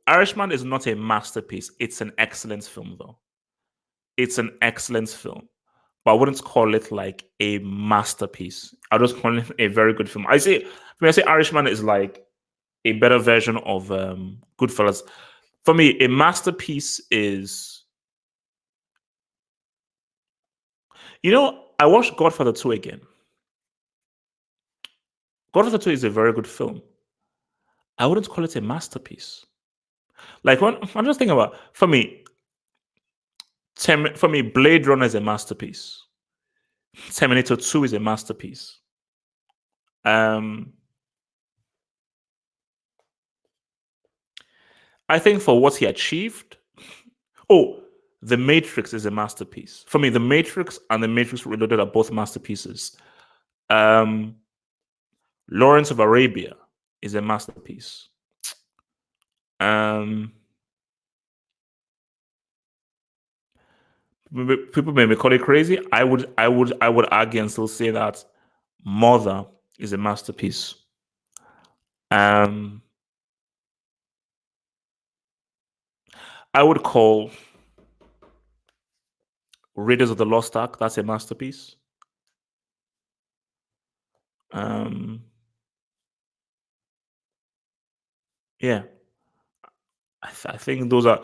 Irishman is not a masterpiece. It's an excellent film, though. It's an excellent film, but I wouldn't call it like a masterpiece. I just call it a very good film. When I say Irishman is like a better version of Goodfellas. For me, a masterpiece is, I watched Godfather 2 again. Godfather 2 is a very good film. I wouldn't call it a masterpiece. Like, when I'm just thinking about, for me, Blade Runner is a masterpiece. Terminator 2 is a masterpiece. I think for what he achieved, The Matrix is a masterpiece. For me, The Matrix and The Matrix Reloaded are both masterpieces. Lawrence of Arabia is a masterpiece. People may call it crazy. I would argue and still say that Mother is a masterpiece. I would call Raiders of the Lost Ark, that's a masterpiece. Yeah, I think those are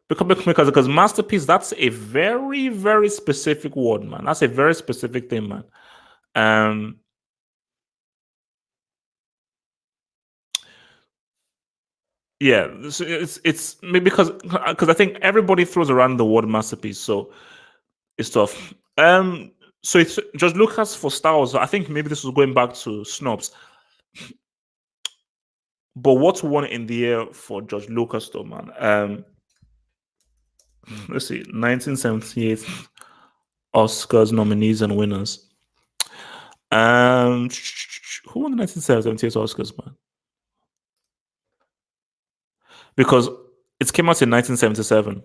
because masterpiece, that's a very, very specific word, man. That's a very specific thing, man. Yeah, it's maybe because I think everybody throws around the word masterpiece, so it's tough. So it's George Lucas for Star Wars. I think maybe this was going back to snobs, but what's one in the air for George Lucas though, man? Let's see, 1978 Oscars nominees and winners. Who won the 1978 Oscars, man? Because it came out in 1977.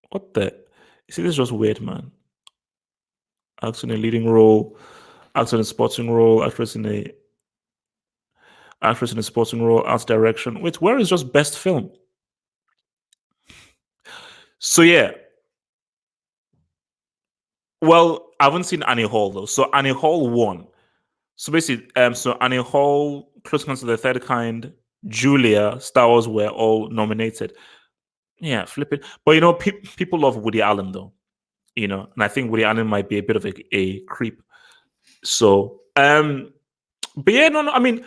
What the? You see, this is just weird, man. Actor in a leading role, actor in a sporting role, actress in a sporting role, art direction. Wait, where is just best film? So yeah, well, I haven't seen Annie Hall though. So Annie Hall won. So basically, so Annie Hall, Close Encounters of the Third Kind, Julia, Star Wars were all nominated. Yeah, flip it. But people love Woody Allen though. And I think Woody Allen might be a bit of a creep. So, but yeah, no. I mean,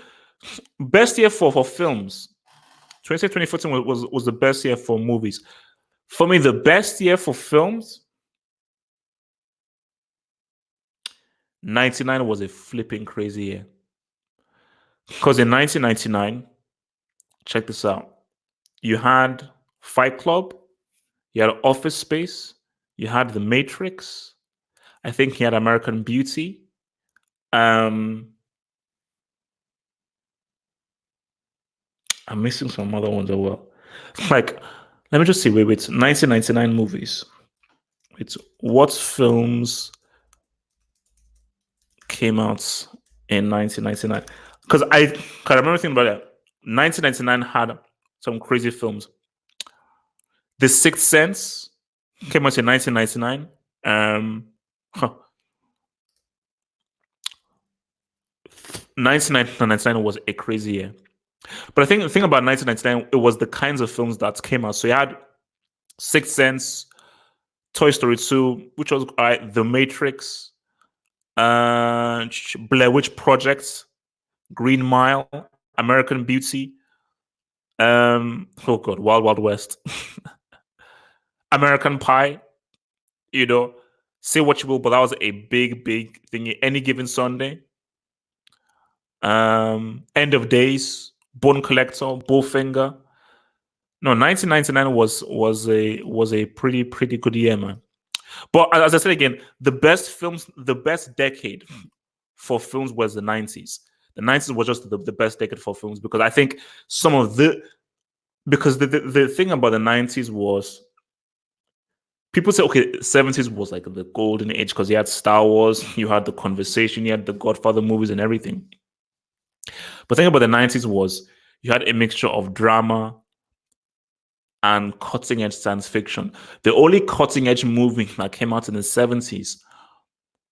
best year for films. 2014 was the best year for movies. For me, the best year for films, 99 was a flipping crazy year. Because in 1999, check this out. You had Fight Club, you had Office Space, you had The Matrix, I think you had American Beauty. I'm missing some other ones as well. Like, let me just see. Wait. 1999 movies. It's what films came out in 1999? Because I remember thinking about it. 1999 had some crazy films. The Sixth Sense came out in 1999. 1999 was a crazy year. But I think the thing about 1999, it was the kinds of films that came out. So you had Sixth Sense, Toy Story 2, which was The Matrix, Blair Witch Project, Green Mile, American Beauty, oh god, Wild Wild West, American Pie, say what you will, but that was a big thing. Any Given Sunday, End of Days, Bone Collector, Bowfinger. No, 1999 was a pretty good year, man. But as I said again, the best decade for films was the 90s. The 90s was just the best decade for films because I think because the thing about the 90s was people say, okay, 70s was like the golden age because you had Star Wars, you had The Conversation, you had the Godfather movies and everything. But the thing about the 90s was you had a mixture of drama and cutting edge science fiction. The only cutting edge movie that came out in the 70s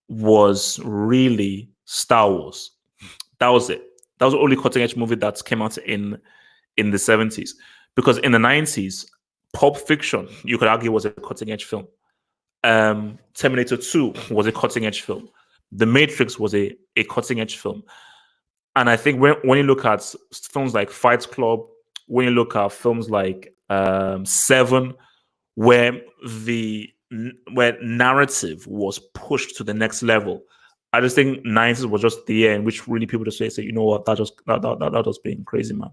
was really Star Wars. That was it. That was the only cutting edge movie that came out in the 70s. Because in the 90s, Pulp Fiction, you could argue, was a cutting edge film. Terminator 2 was a cutting edge film. The Matrix was a cutting edge film. And I think when you look at films like Fight Club, when you look at films like Seven, where narrative was pushed to the next level, I just think 90s was just the year in which really people just say, you know what, that was being crazy, man.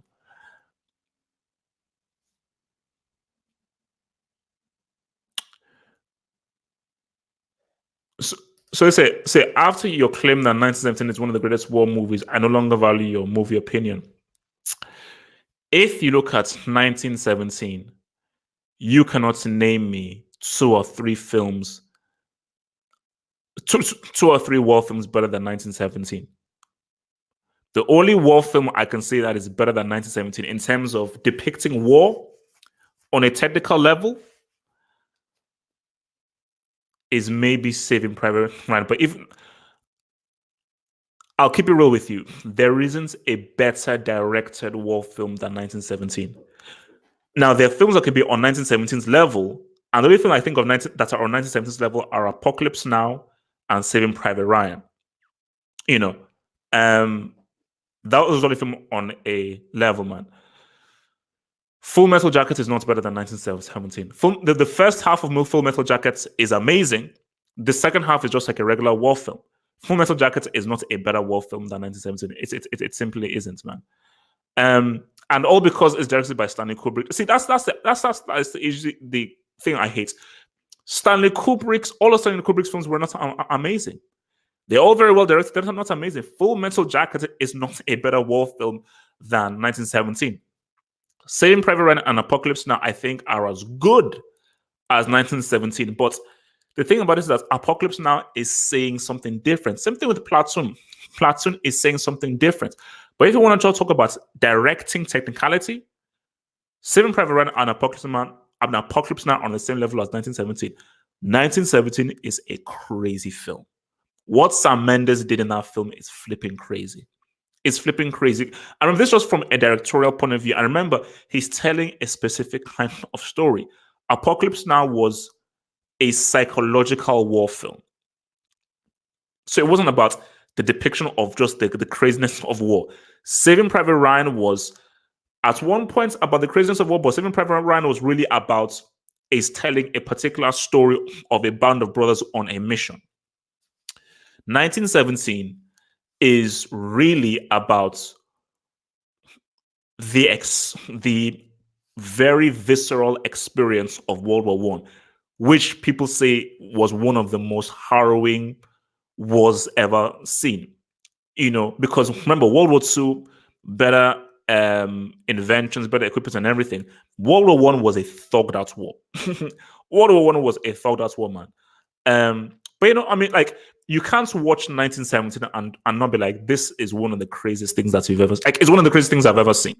So say after your claim that 1917 is one of the greatest war movies, I no longer value your movie opinion. If you look at 1917, you cannot name me two or three war films better than 1917. The only war film I can say that is better than 1917 in terms of depicting war on a technical level is maybe Saving Private Ryan. But if I'll keep it real with you, there isn't a better directed war film than 1917. Now, there are films that could be on 1917's level, and the only thing I think of that are on 1917's level are Apocalypse Now and Saving Private Ryan. That was only film on a level, man. Full Metal Jacket is not better than 1917. The first half of Full Metal Jacket is amazing. The second half is just like a regular war film. Full Metal Jacket is not a better war film than 1917. It simply isn't, man. And all because it's directed by Stanley Kubrick. See, that's usually the thing I hate. All of Stanley Kubrick's films were not amazing. They're all very well directed. They're not amazing. Full Metal Jacket is not a better war film than 1917. Saving Private Ryan and Apocalypse Now, I think, are as good as 1917. But the thing about it is that Apocalypse Now is saying something different. Same thing with Platoon. Platoon is saying something different. But if you want to talk about directing technicality, Saving Private Ryan and Apocalypse Now on the same level as 1917. 1917 is a crazy film. What Sam Mendes did in that film is flipping crazy. It's flipping crazy. I remember this was from a directorial point of view. I remember he's telling a specific kind of story. Apocalypse Now was a psychological war film. So it wasn't about the depiction of just the craziness of war. Saving Private Ryan was at one point about the craziness of war, but Saving Private Ryan was really about telling a particular story of a band of brothers on a mission. 1917 is really about the very visceral experience of World War I, which people say was one of the most harrowing wars ever seen. Because remember, World War II, better inventions, better equipment and everything. World War I was a thugged out war. World War I was a thugged out war, man. But you can't watch 1917 and not be like, this is one of the craziest things that you've ever seen. Like, it's one of the craziest things I've ever seen.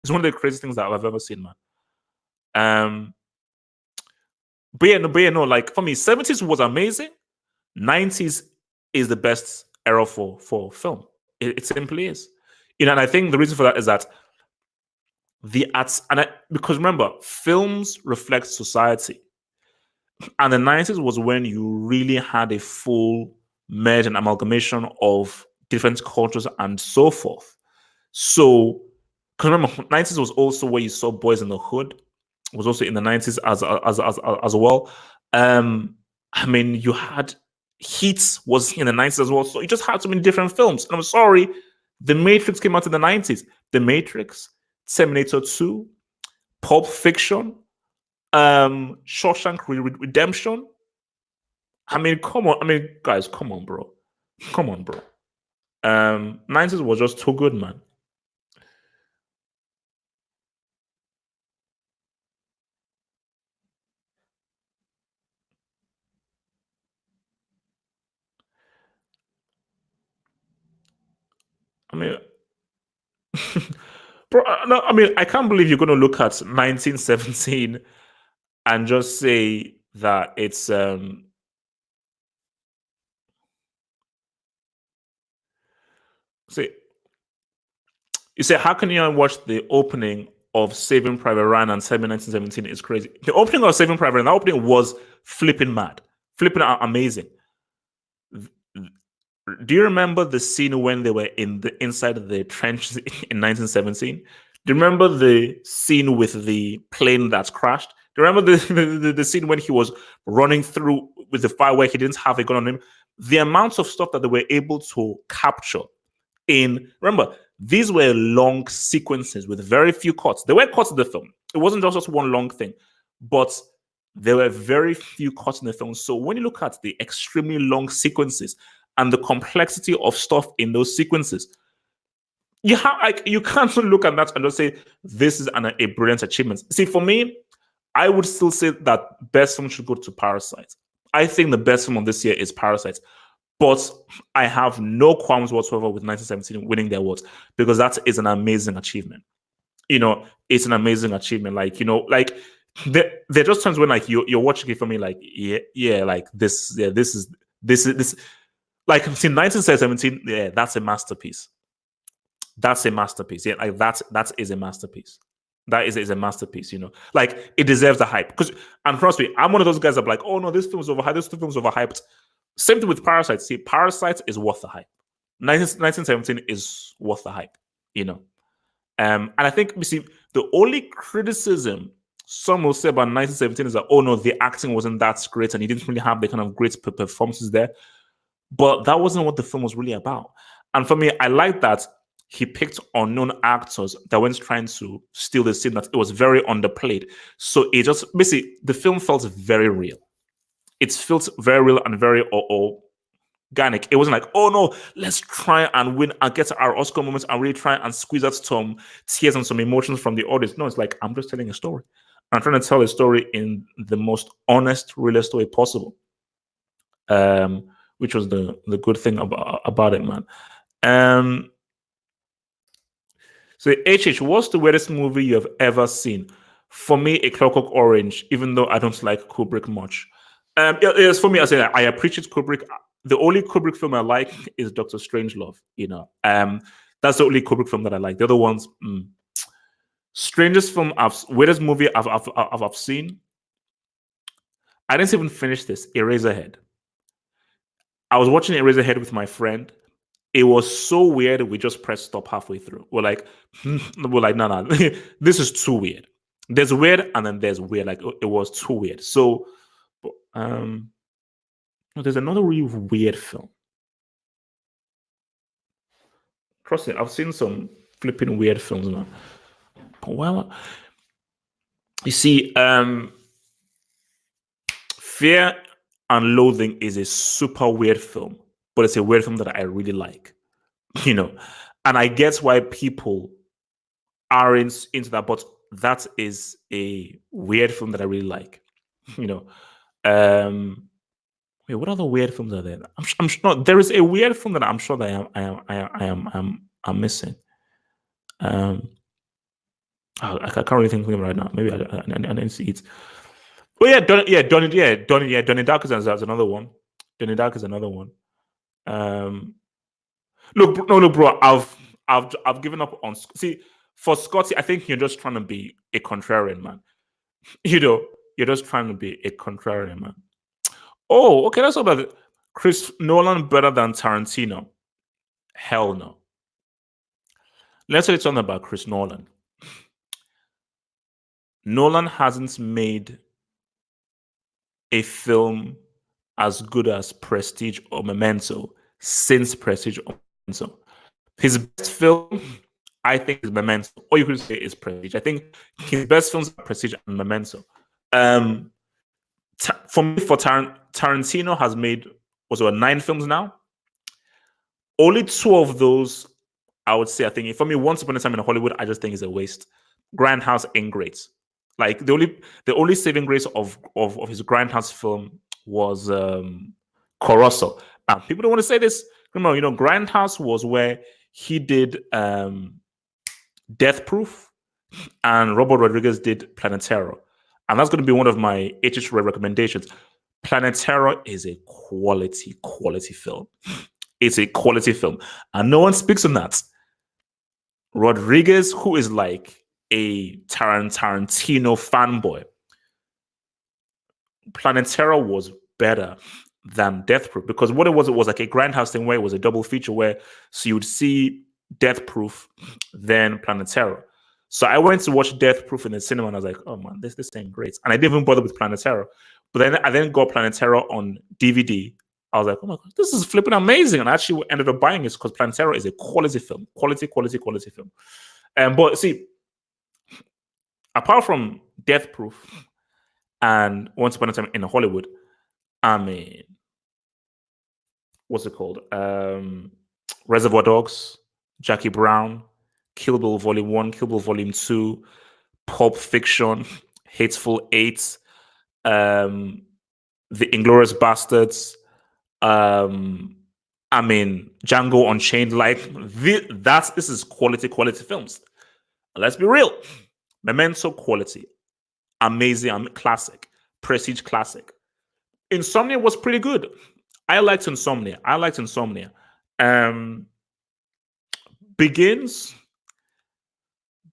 It's one of the craziest things that I've ever seen, man. Like for me, 70s was amazing. 90s is the best era for film. It simply is. And I think the reason for that is that the arts, because remember, films reflect society. And the 90s was when you really had a full merge and amalgamation of different cultures and so forth. So, because remember, 90s was also where you saw Boys in the Hood. It was also in the 90s as well. You had Heat was in the 90s as well. So you just had so many different films. And I'm sorry, The Matrix came out in the 90s. The Matrix, Terminator 2, Pulp Fiction, Shawshank Redemption. Come on. Guys, come on, bro. 90s was just too good, man. Bro, no, I can't believe you're going to look at 1917 and just say that it's you say, how can you watch the opening of Saving Private Ryan and say 1917 is crazy? The opening of Saving Private Ryan, that opening was flipping mad, flipping amazing. Do you remember the scene when they were inside of the trenches in 1917? Do you remember the scene with the plane that's crashed? Do you remember the scene when he was running through with the fire where he didn't have a gun on him? The amount of stuff that they were able to capture remember, these were long sequences with very few cuts. There were cuts in the film. It wasn't just one long thing, but there were very few cuts in the film. So when you look at the extremely long sequences and the complexity of stuff in those sequences, you can't look at that and just say this is a brilliant achievement. See, for me, I would still say that best film should go to Parasite. I think the best film of this year is Parasite. But I have no qualms whatsoever with 1917 winning the awards because that is an amazing achievement. It's an amazing achievement. There are just times when you're watching it for me, this is like see 1917. Yeah, that's a masterpiece. That's a masterpiece. Yeah, that is a masterpiece. That is a masterpiece. It deserves the hype. And trust me, I'm one of those guys that are like, oh no, this film's overhyped. This film's overhyped. Same thing with Parasite. See, Parasite is worth the hype. 1917 is worth the hype. you know. And I think you see the only criticism some will say about 1917 is that, oh no, the acting wasn't that great and he didn't really have the kind of great performances there. But that wasn't what the film was really about. And for me, I like that he picked unknown actors that weren't trying to steal the scene, that it was very underplayed. So it just basically, the film felt very real. It felt very real and very organic. It wasn't like, oh no, let's try and win and get our Oscar moments and really try and squeeze out some tears and some emotions from the audience. No, it's like, I'm just telling a story. I'm trying to tell a story in the most honest, realist way possible. Which was the good thing about it, man. So HH, what's the weirdest movie you have ever seen? For me, A Clockwork Orange, even though I don't like Kubrick much. It's for me, I say I appreciate Kubrick. The only Kubrick film I like is Doctor Strangelove. That's the only Kubrick film that I like. The other ones, strangest film, weirdest movie I've seen. I didn't even finish this. Eraserhead. I was watching Eraserhead with my friend. It was so weird. We just pressed stop halfway through. We're like, no, this is too weird. There's weird, and then there's weird. Like it was too weird. So, there's another really weird film. Trust me, I've seen some flipping weird films now. But well, you see, Fear and Loathing is a super weird film, but it's a weird film that I really like, and I get why people aren't into that, but that is a weird film that I really like, Wait, what other weird films are there? I'm sure there is a weird film that I'm sure that I'm missing. I can't really think of it right now. Maybe I didn't see it. Oh yeah, Donnie Darko is another one. Donnie Darko is another one. Look, bro. I've given up on. See, for Scotty, I think you're just trying to be a contrarian, man. You're just trying to be a contrarian, man. Oh, okay. Let's talk about it. Chris Nolan better than Tarantino? Hell no. Let's say something about Chris Nolan. Nolan hasn't made a film as good as Prestige or Memento since Prestige or Memento. His best film, I think, is Memento. Or you could say is Prestige. I think his best films are Prestige and Memento. For me, Tarantino has made 9 films now. Only 2 of those, I would say, I think, for me, Once Upon a Time in Hollywood, I just think is a waste. Grindhouse ain't great. Like the only saving grace of his Grindhouse film was Corosso. And people don't want to say this. Remember, Grindhouse was where he did Death Proof, and Robert Rodriguez did Planetero. And that's going to be one of my HH recommendations. Planetero is a quality film. It's a quality film. And no one speaks on that. Rodriguez, who is like a Tarantino fanboy, Planetero was better than Death Proof, because what it was like a Grindhouse thing where it was a double feature where so you would see Death Proof, then Planetero. So I went to watch Death Proof in the cinema and I was like, oh man, this ain't great. And I didn't even bother with Planetero. But then I got Planetero on DVD. I was like, oh my God, this is flipping amazing. And I actually ended up buying it because Planetero is a quality film. Quality film. But see, apart from Death Proof and Once Upon a Time in Hollywood, I mean, what's it called? Reservoir Dogs, Jackie Brown, Kill Bill Volume 1, Kill Bill Volume 2, Pulp Fiction, Hateful Eight, The Inglourious Bastards, Django Unchained. Like, this is quality films. Let's be real. Memento, quality. Amazing, classic. Prestige, classic. Insomnia was pretty good. I liked Insomnia.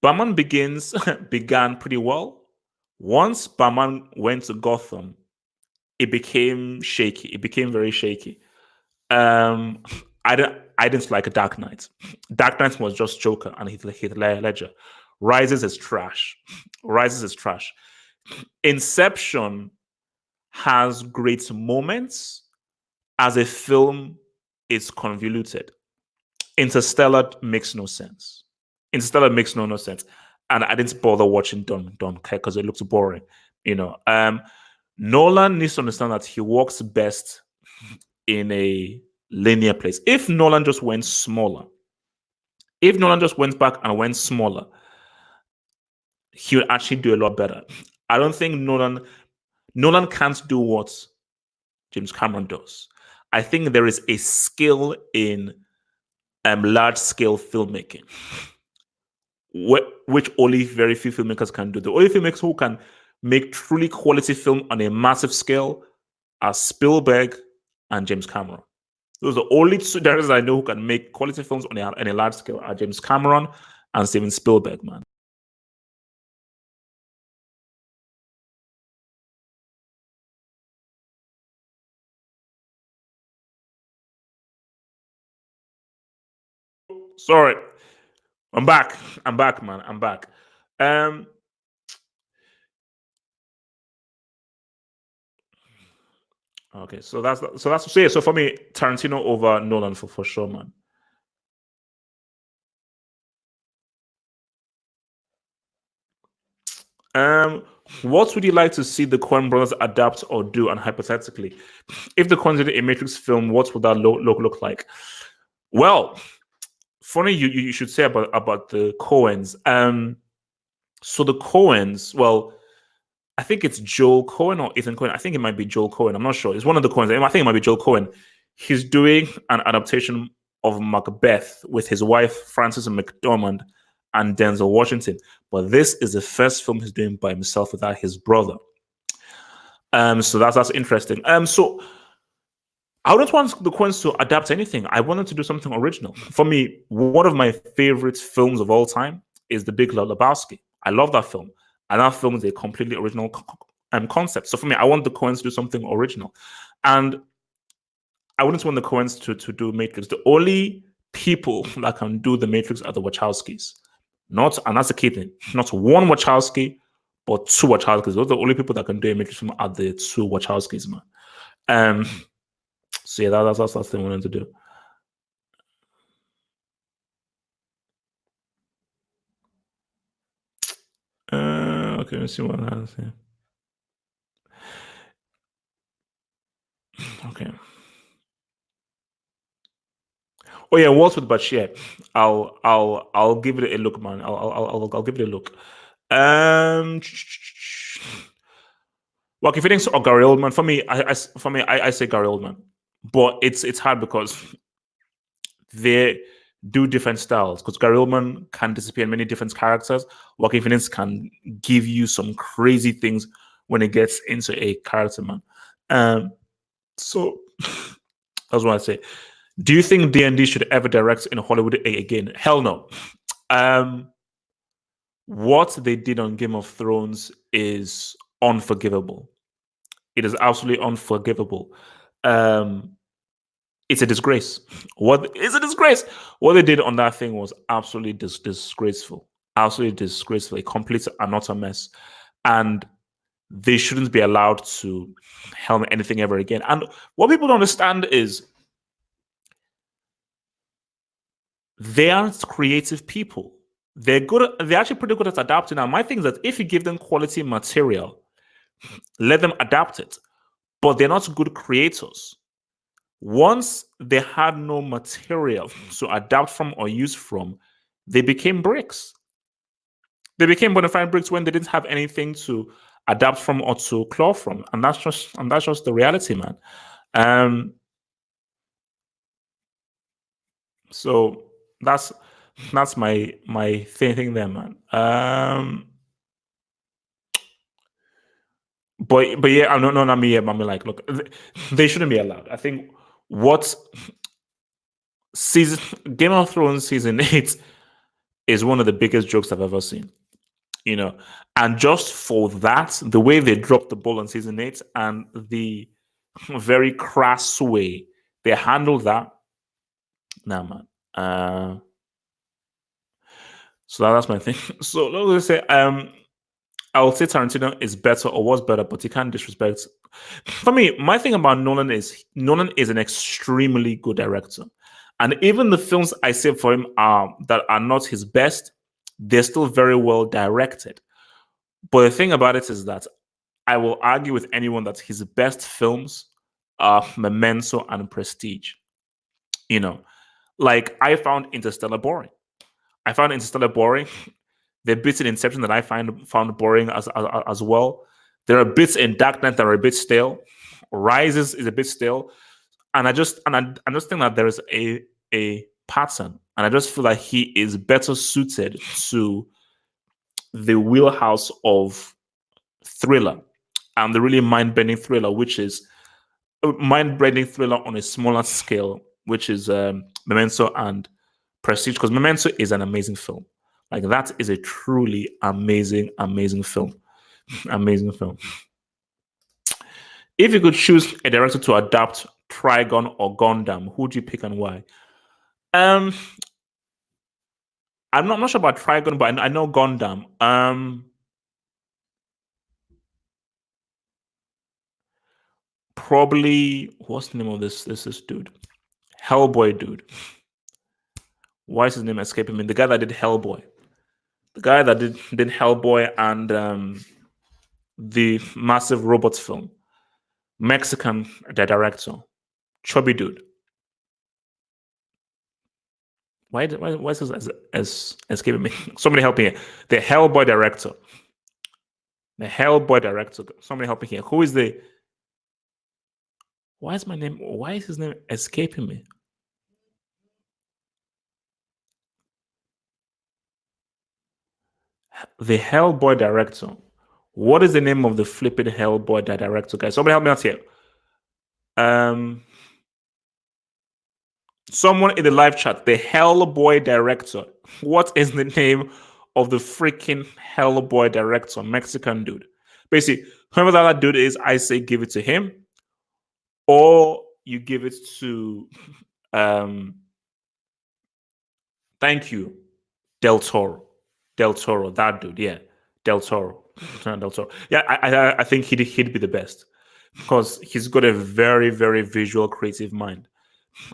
Batman Begins began pretty well. Once Batman went to Gotham, it became shaky. It became very shaky. I didn't like Dark Knight. Dark Knight was just Joker and Heath Ledger. Rises is trash. Rises is trash. Inception has great moments. As a film, it's convoluted. Interstellar makes no sense. Interstellar makes no sense, and I didn't bother watching Dunkirk because it looks boring. Nolan needs to understand that he works best in a linear place. If Nolan just went smaller, if Nolan just went back and went smaller, he would actually do a lot better. I don't think Nolan can't do what James Cameron does. I think there is a skill in large scale filmmaking, which only very few filmmakers can do. The only filmmakers who can make truly quality film on a massive scale are Spielberg and James Cameron. Those are the only two directors I know who can make quality films on a large scale are James Cameron and Steven Spielberg, man. Sorry. I'm back. I'm back, man. I'm back. Okay, so so for me, Tarantino over Nolan for sure, man. What would you like to see the Coen brothers adapt or do? And hypothetically, if the Coens did a Matrix film, what would that look like? Well, funny you should say about the Coens. So the Coens, well, I think it's Joel Coen or Ethan Coen. I think it might be Joel Coen. I'm not sure. It's one of the Coens. I think it might be Joel Coen. He's doing an adaptation of Macbeth with his wife Frances McDormand and Denzel Washington. But this is the first film he's doing by himself without his brother. So that's interesting. So I don't want the Coens to adapt anything. I want them to do something original. For me, one of my favorite films of all time is The Big Lebowski. I love that film. And that film is a completely original concept. So for me, I want the Coens to do something original. And I wouldn't want the Coens to do Matrix. The only people that can do the Matrix are the Wachowskis. And that's the key thing. Not one Wachowski, but two Wachowskis. Those are the only people that can do a Matrix film are the two Wachowskis, man. So yeah, that's the thing we wanted to do. Okay, let's see what happens here. Okay. Oh yeah, Waltz with Bashir. I'll give it a look, man. I'll give it a look. Well, if you think so, Gary Oldman, for me, I say Gary Oldman, but it's hard because they do different styles. Because Gary Oldman can disappear in many different characters. Joaquin Phoenix can give you some crazy things when it gets into a character, man. So that's what I say. Do you think D&D should ever direct in Hollywood again? Hell no. What they did on Game of Thrones is unforgivable. It is absolutely unforgivable. It's a disgrace. What is a disgrace? What they did on that thing was absolutely disgraceful. Absolutely disgraceful. A complete and utter mess. And they shouldn't be allowed to helm anything ever again. And what people don't understand is they aren't creative people. They're actually pretty good at adapting. Now, my thing is that if you give them quality material, let them adapt it. But they're not good creators. Once they had no material to adapt from or use from, they became bricks. They became bona fide bricks when they didn't have anything to adapt from or to claw from, and that's just the reality, man. So that's my thing there, man. But yeah, I'm not me. I'm like, look, they shouldn't be allowed. I think what Game of Thrones season 8 is one of the biggest jokes I've ever seen. And just for that, the way they dropped the ball on season 8 and the very crass way they handled that, Nah, man. So that's my thing. So let's say I would say Tarantino is better or was better, but he can't disrespect. For me, my thing about Nolan is an extremely good director, and even the films I say for him are that are not his best, they're still very well directed. But the thing about it is that I will argue with anyone that his best films are Memento and Prestige. You know, like I found Interstellar boring. I found Interstellar boring. There are bits in Inception that I found boring as well. There are bits in Dark Knight that are a bit stale. Rises is a bit stale, and I just think that there is a pattern, and I just feel like he is better suited to the wheelhouse of thriller and the really mind-bending thriller, which is mind-bending thriller on a smaller scale, which is Memento and Prestige. Because Memento is an amazing film. Like that is a truly amazing, amazing film. Amazing film. If you could choose a director to adapt Trigon or Gundam, who would you pick and why? Um, I'm not sure about Trigon, but I know Gundam. Probably what's the name of this dude? Hellboy dude. Why is his name escaping me? The guy that did Hellboy. The guy that did Hellboy and the massive robots film. Mexican the director. Chubby dude. Why is this as escaping me? Somebody help me here. The Hellboy director. The Hellboy director. Somebody help me here. Who is the why is his name escaping me? The Hellboy director. What is the name of the flipping Hellboy director, guys? Somebody help me out here. Someone in the live chat, the Hellboy director. What is the name of the freaking Hellboy director? Mexican dude. Basically, whoever that dude is, I say give it to him, or you give it to thank you, Del Toro. Del Toro, that dude, yeah. Del Toro. Del Toro. Yeah, I think he'd be the best because he's got a very, very visual, creative mind.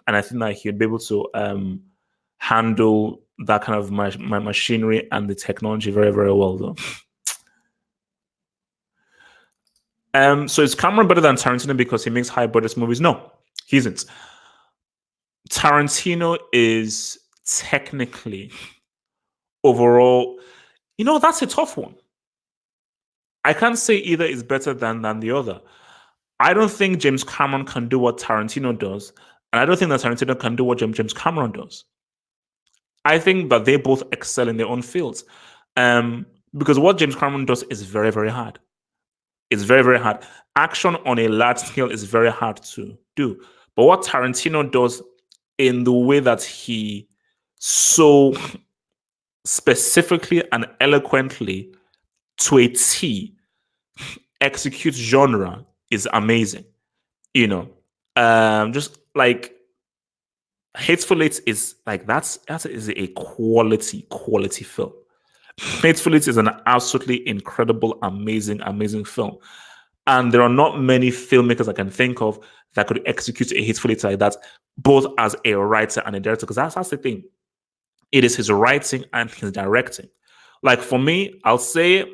And I think that he'd be able to handle that kind of my machinery and the technology very, very well, though. So is Cameron better than Tarantino because he makes high budget movies? No, he isn't. Tarantino is technically overall, that's a tough one. I can't say either is better than the other. I don't think James Cameron can do what Tarantino does, and I don't think that Tarantino can do what James Cameron does. I think that they both excel in their own fields. Because what James Cameron does is very, very hard. It's very, very hard. Action on a large scale is very hard to do. But what Tarantino does in the way that he so specifically and eloquently to a T executes genre is amazing. Just like Hateful Eight is like that is a quality film. Hateful Eight is an absolutely incredible, amazing film. And there are not many filmmakers I can think of that could execute a Hateful Eight like that, both as a writer and a director. Because that's the thing. It is his writing and his directing. Like for me, I'll say,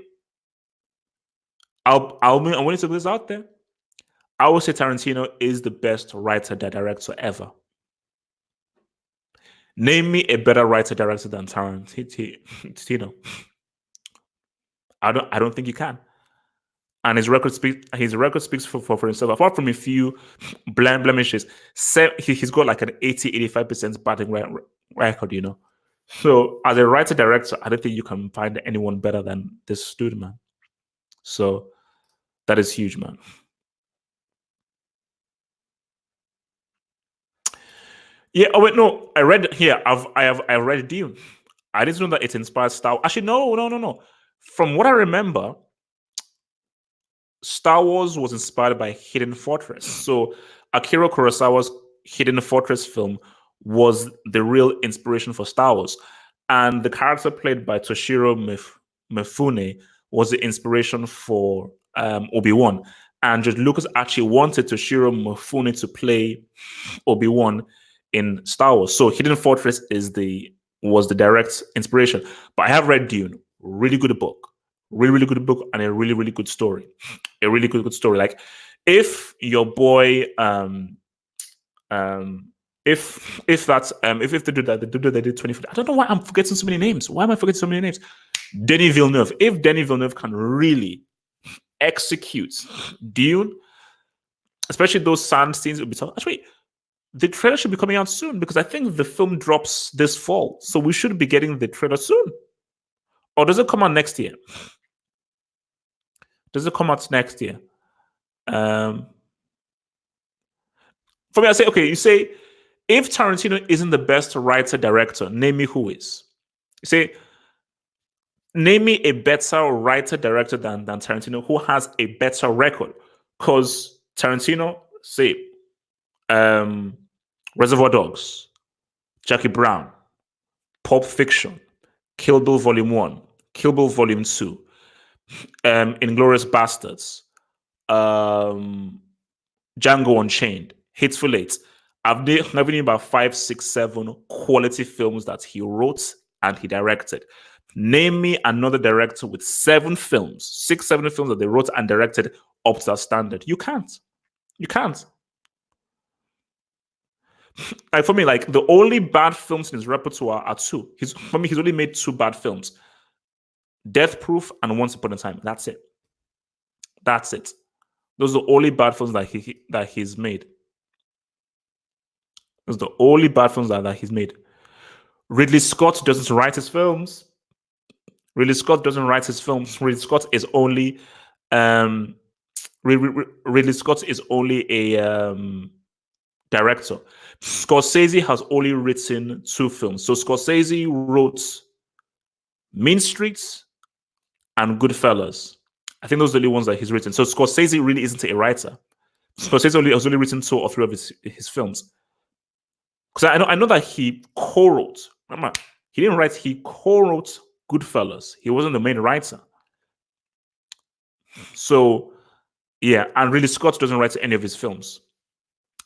I'm willing to put this out there. I would say Tarantino is the best writer director ever. Name me a better writer director than Tarantino. I don't think you can. And his record speaks for himself. Apart from a few blemishes, he's got like an 80-85% batting record. So as a writer director, I don't think you can find anyone better than this dude, man. So that is huge, man. Yeah. Oh wait, no. I read here. I read Dune. I didn't know that it inspired Star. Actually, no. From what I remember, Star Wars was inspired by Hidden Fortress. So Akira Kurosawa's Hidden Fortress film was the real inspiration for Star Wars. And the character played by Toshiro Mifune was the inspiration for Obi-Wan. And George Lucas actually wanted Toshiro Mifune to play Obi-Wan in Star Wars. So Hidden Fortress was the direct inspiration. But I have read Dune, really good book, really good book, and a really good story, a really good story. Like if your boy if that's if they do that, they did 20. I don't know why I'm forgetting so many names. Why am I forgetting so many names? Denis Villeneuve. If Denis Villeneuve can really execute Dune, especially those sand scenes, it would be tough. Actually, the trailer should be coming out soon because I think the film drops this fall, so we should be getting the trailer soon. Or does it come out next year? Does it come out next year? For me, I say, okay, you say, if Tarantino isn't the best writer director, name me who is. You say, name me a better writer director than Tarantino who has a better record. Because Tarantino, say, Reservoir Dogs, Jackie Brown, Pulp Fiction, Kill Bill Volume 1, Kill Bill Volume 2, Inglourious Bastards, Django Unchained, Hateful Eight. I've given you about 5, 6, 7 quality films that he wrote and he directed. Name me another director with 7 films, 6, 7 films that they wrote and directed up to that standard. You can't. You can't. Like for me, like the only bad films in his repertoire are 2. For me, he's only made 2 bad films: Death Proof and Once Upon a Time. That's it. That's it. Those are the only bad films that he's made. Those are the only bad films that he's made. Ridley Scott doesn't write his films. Ridley Scott is only Ridley Scott is only a director. Scorsese has only written 2 films. So Scorsese wrote Mean Streets and Goodfellas. I think those are the only ones that he's written. So Scorsese really isn't a writer. Scorsese has only written 2 or 3 of his films. Because I know that he co-wrote. Remember, he didn't write. He co-wrote Goodfellas. He wasn't the main writer. So yeah, and Ridley Scott doesn't write any of his films.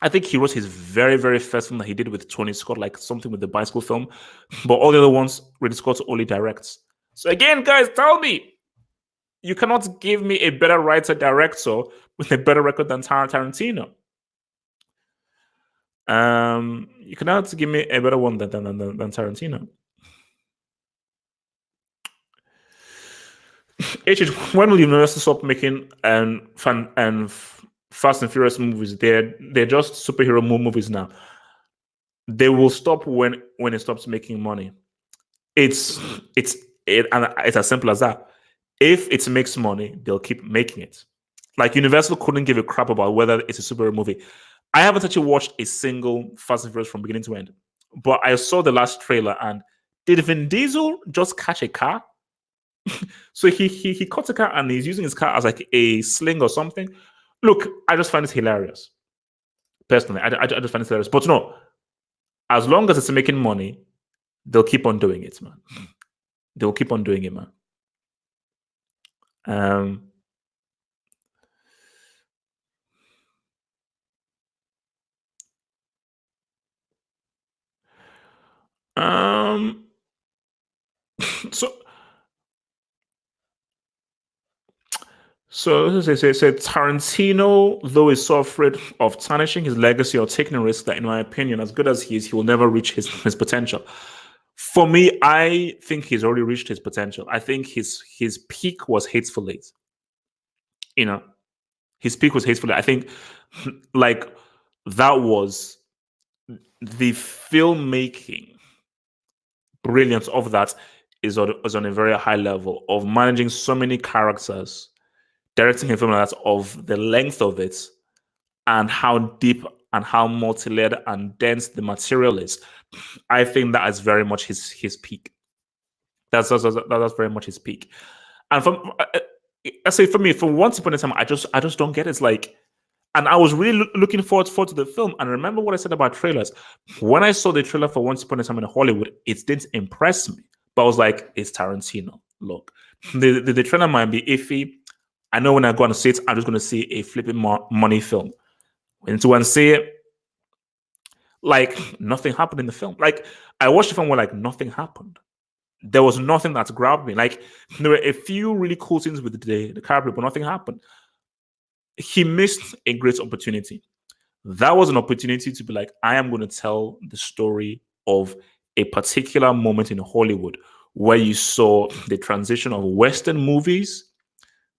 I think he wrote his very first film that he did with Tony Scott, like something with the bicycle film. But all the other ones, Ridley Scott only directs. So again, guys, tell me, you cannot give me a better writer-director with a better record than Tarantino. You cannot give me a better one than Tarantino. When will Universal stop making Fast and Furious movies? They're just superhero movies now. They will stop when it stops making money. It's as simple as that. If it makes money, they'll keep making it. Like Universal couldn't give a crap about whether it's a superhero movie. I haven't actually watched a single Fast and Furious from beginning to end, but I saw the last trailer. And did Vin Diesel just catch a car? So he caught a car and he's using his car as like a sling or something. Look, I just find it hilarious. Personally, I just find it hilarious. But no, as long as it's making money, they'll keep on doing it, man. They'll keep on doing it, man. So they say Tarantino, though, is so afraid of tarnishing his legacy or taking a risk that, in my opinion, as good as he is, he will never reach his potential. For me, I think he's already reached his potential. I think his peak was Hateful Eight. You know, his peak was Hateful Eight. I think, like, that was the filmmaking brilliance of that is on a very high level of managing so many characters, directing a film like that of the length of it and how deep and how multi-layered and dense the material is. I think that is very much his peak. That's very much his peak. And I say for me, for Once Upon a Time, I just don't get it. It's like, And I was really looking forward to the film. And remember what I said about trailers. When I saw the trailer for Once Upon a Time in Hollywood, it didn't impress me. But I was like, it's Tarantino. Look, the trailer might be iffy. I know when I go and see it, I'm just going to see a flipping money film. When to and see it, like nothing happened in the film. Like I watched the film where like nothing happened. There was nothing that grabbed me. Like there were a few really cool scenes with the character, but nothing happened. He missed a great opportunity. That was an opportunity to be like, I am going to tell the story of a particular moment in Hollywood where you saw the transition of Western movies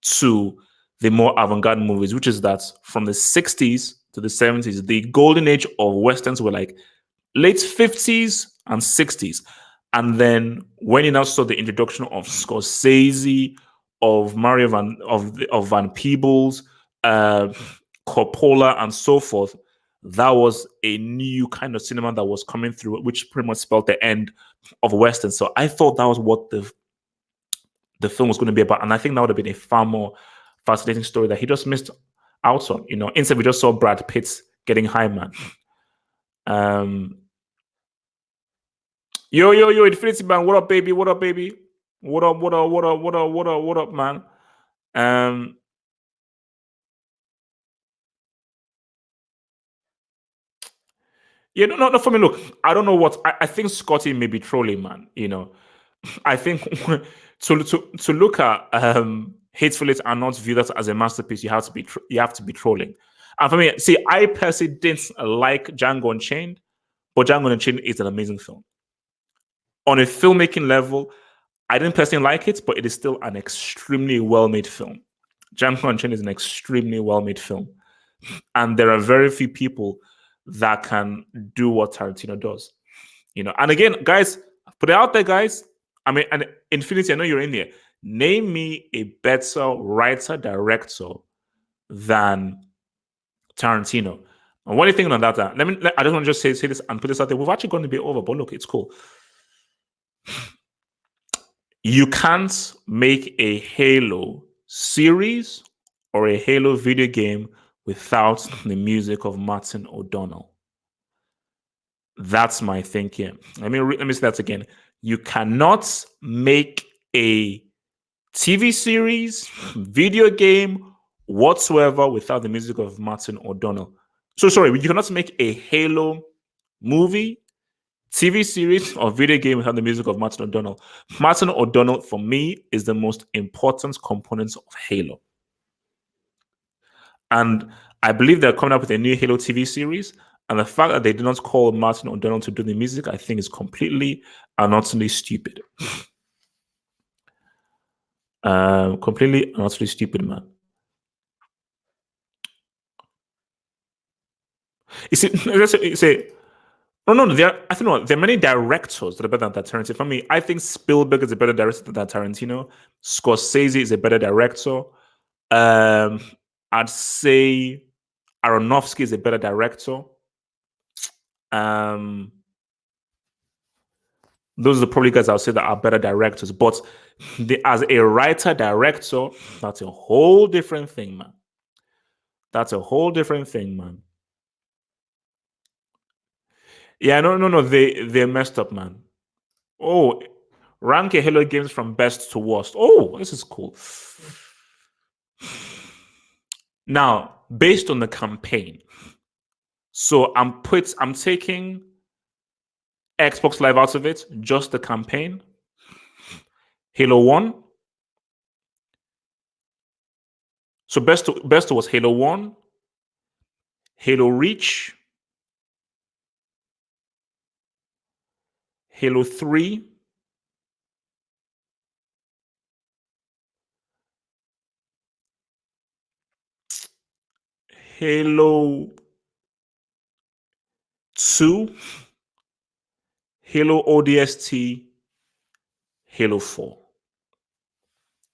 to the more avant-garde movies, which is that from the 60s to the 70s, the golden age of Westerns were like late 50s and 60s. And then when you now saw the introduction of Scorsese, of Mario of Van Peebles, Coppola, and so forth, that was a new kind of cinema that was coming through, which pretty much spelled the end of Western. So I thought that was what the film was going to be about, and I think that would have been a far more fascinating story that he just missed out on. You know, instead we just saw Brad Pitt getting high, man. Yo, Infinity Man, what up, baby? What up, baby? What up, what up, what up, what up, what up, what up, man? Yeah, no, for me, look, I don't know what I think Scotty may be trolling, man. You know, I think to look at Hateful Eight and not view that as a masterpiece, you have to be trolling. And for me, see, I personally didn't like Django Unchained, but Django Unchained is an amazing film. On a filmmaking level, I didn't personally like it, but it is still an extremely well-made film. Django Unchained is an extremely well-made film. And there are very few people that can do what Tarantino does. You know, and again, guys, put it out there, guys. I mean, and Infinity, I know you're in there. Name me a better writer, director than Tarantino. And what are you thinking on that? I just want to just say this and put this out there. We've actually gone a bit over, but look, it's cool. You can't make a Halo series or a Halo video game without the music of Martin O'Donnell. That's my thinking. Let me say that again. You cannot make a TV series, video game, whatsoever without the music of Martin O'Donnell. So sorry, you cannot make a Halo movie, TV series, or video game without the music of Martin O'Donnell. Martin O'Donnell, for me, is the most important component of Halo. And I believe they're coming up with a new Halo TV series. And the fact that they did not call Martin O'Donnell to do the music, I think is completely and utterly stupid. Completely and utterly stupid, man. You see, no, there are many directors that are better than Tarantino. For me, I think Spielberg is a better director than Tarantino. Scorsese is a better director. I'd say Aronofsky is a better director. Those are the probably guys I'll say that are better directors. But as a writer director, that's a whole different thing, man. That's a whole different thing, man. Yeah, no. They messed up, man. Oh, rank a Halo games from best to worst. Oh, this is cool. Now, based on the campaign, so I'm taking Xbox Live out of it, just the campaign. Halo 1. So best was Halo 1, Halo Reach, Halo 3, Halo 2, Halo ODST, Halo 4.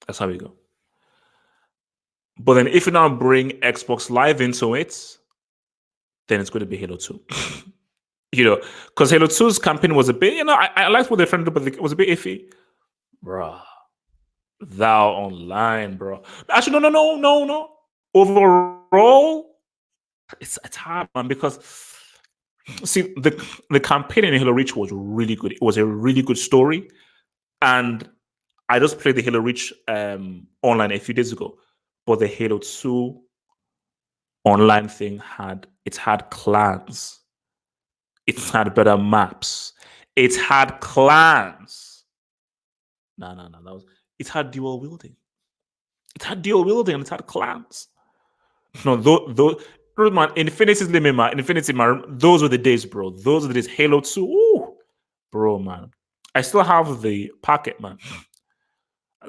That's how we go. But then if you now bring Xbox Live into it, then it's going to be Halo 2. You know, because Halo 2's campaign was a bit, you know, I liked what they're trying to do, but it was a bit iffy. Bruh. Thou Online, bro. Actually, no. Overall, It's hard, man, because see the campaign in Halo Reach was really good. It was a really good story, and I just played the Halo Reach online a few days ago, but the Halo 2 online thing had clans, it had better maps, it had clans. No, that was it had dual wielding. It had dual wielding and it had clans. No, those man, Infinity's limit, man, Infinity, man, those were the days, bro. Those are the days. Halo 2, ooh, bro, man. I still have the packet, man.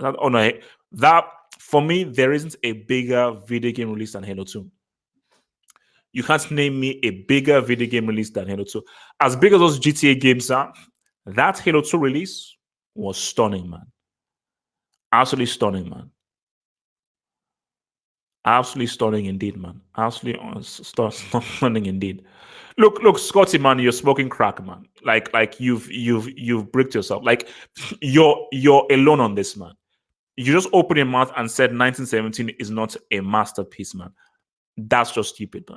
Oh no, that for me, there isn't a bigger video game release than Halo 2. You can't name me a bigger video game release than Halo 2. As big as those GTA games are, that Halo 2 release was stunning, man. Absolutely stunning, man. Absolutely stunning indeed, man. Absolutely stunning indeed. Look, Scotty, man, you're smoking crack, man. Like you've bricked yourself. Like you're alone on this, man. You just opened your mouth and said 1917 is not a masterpiece, man. That's just stupid,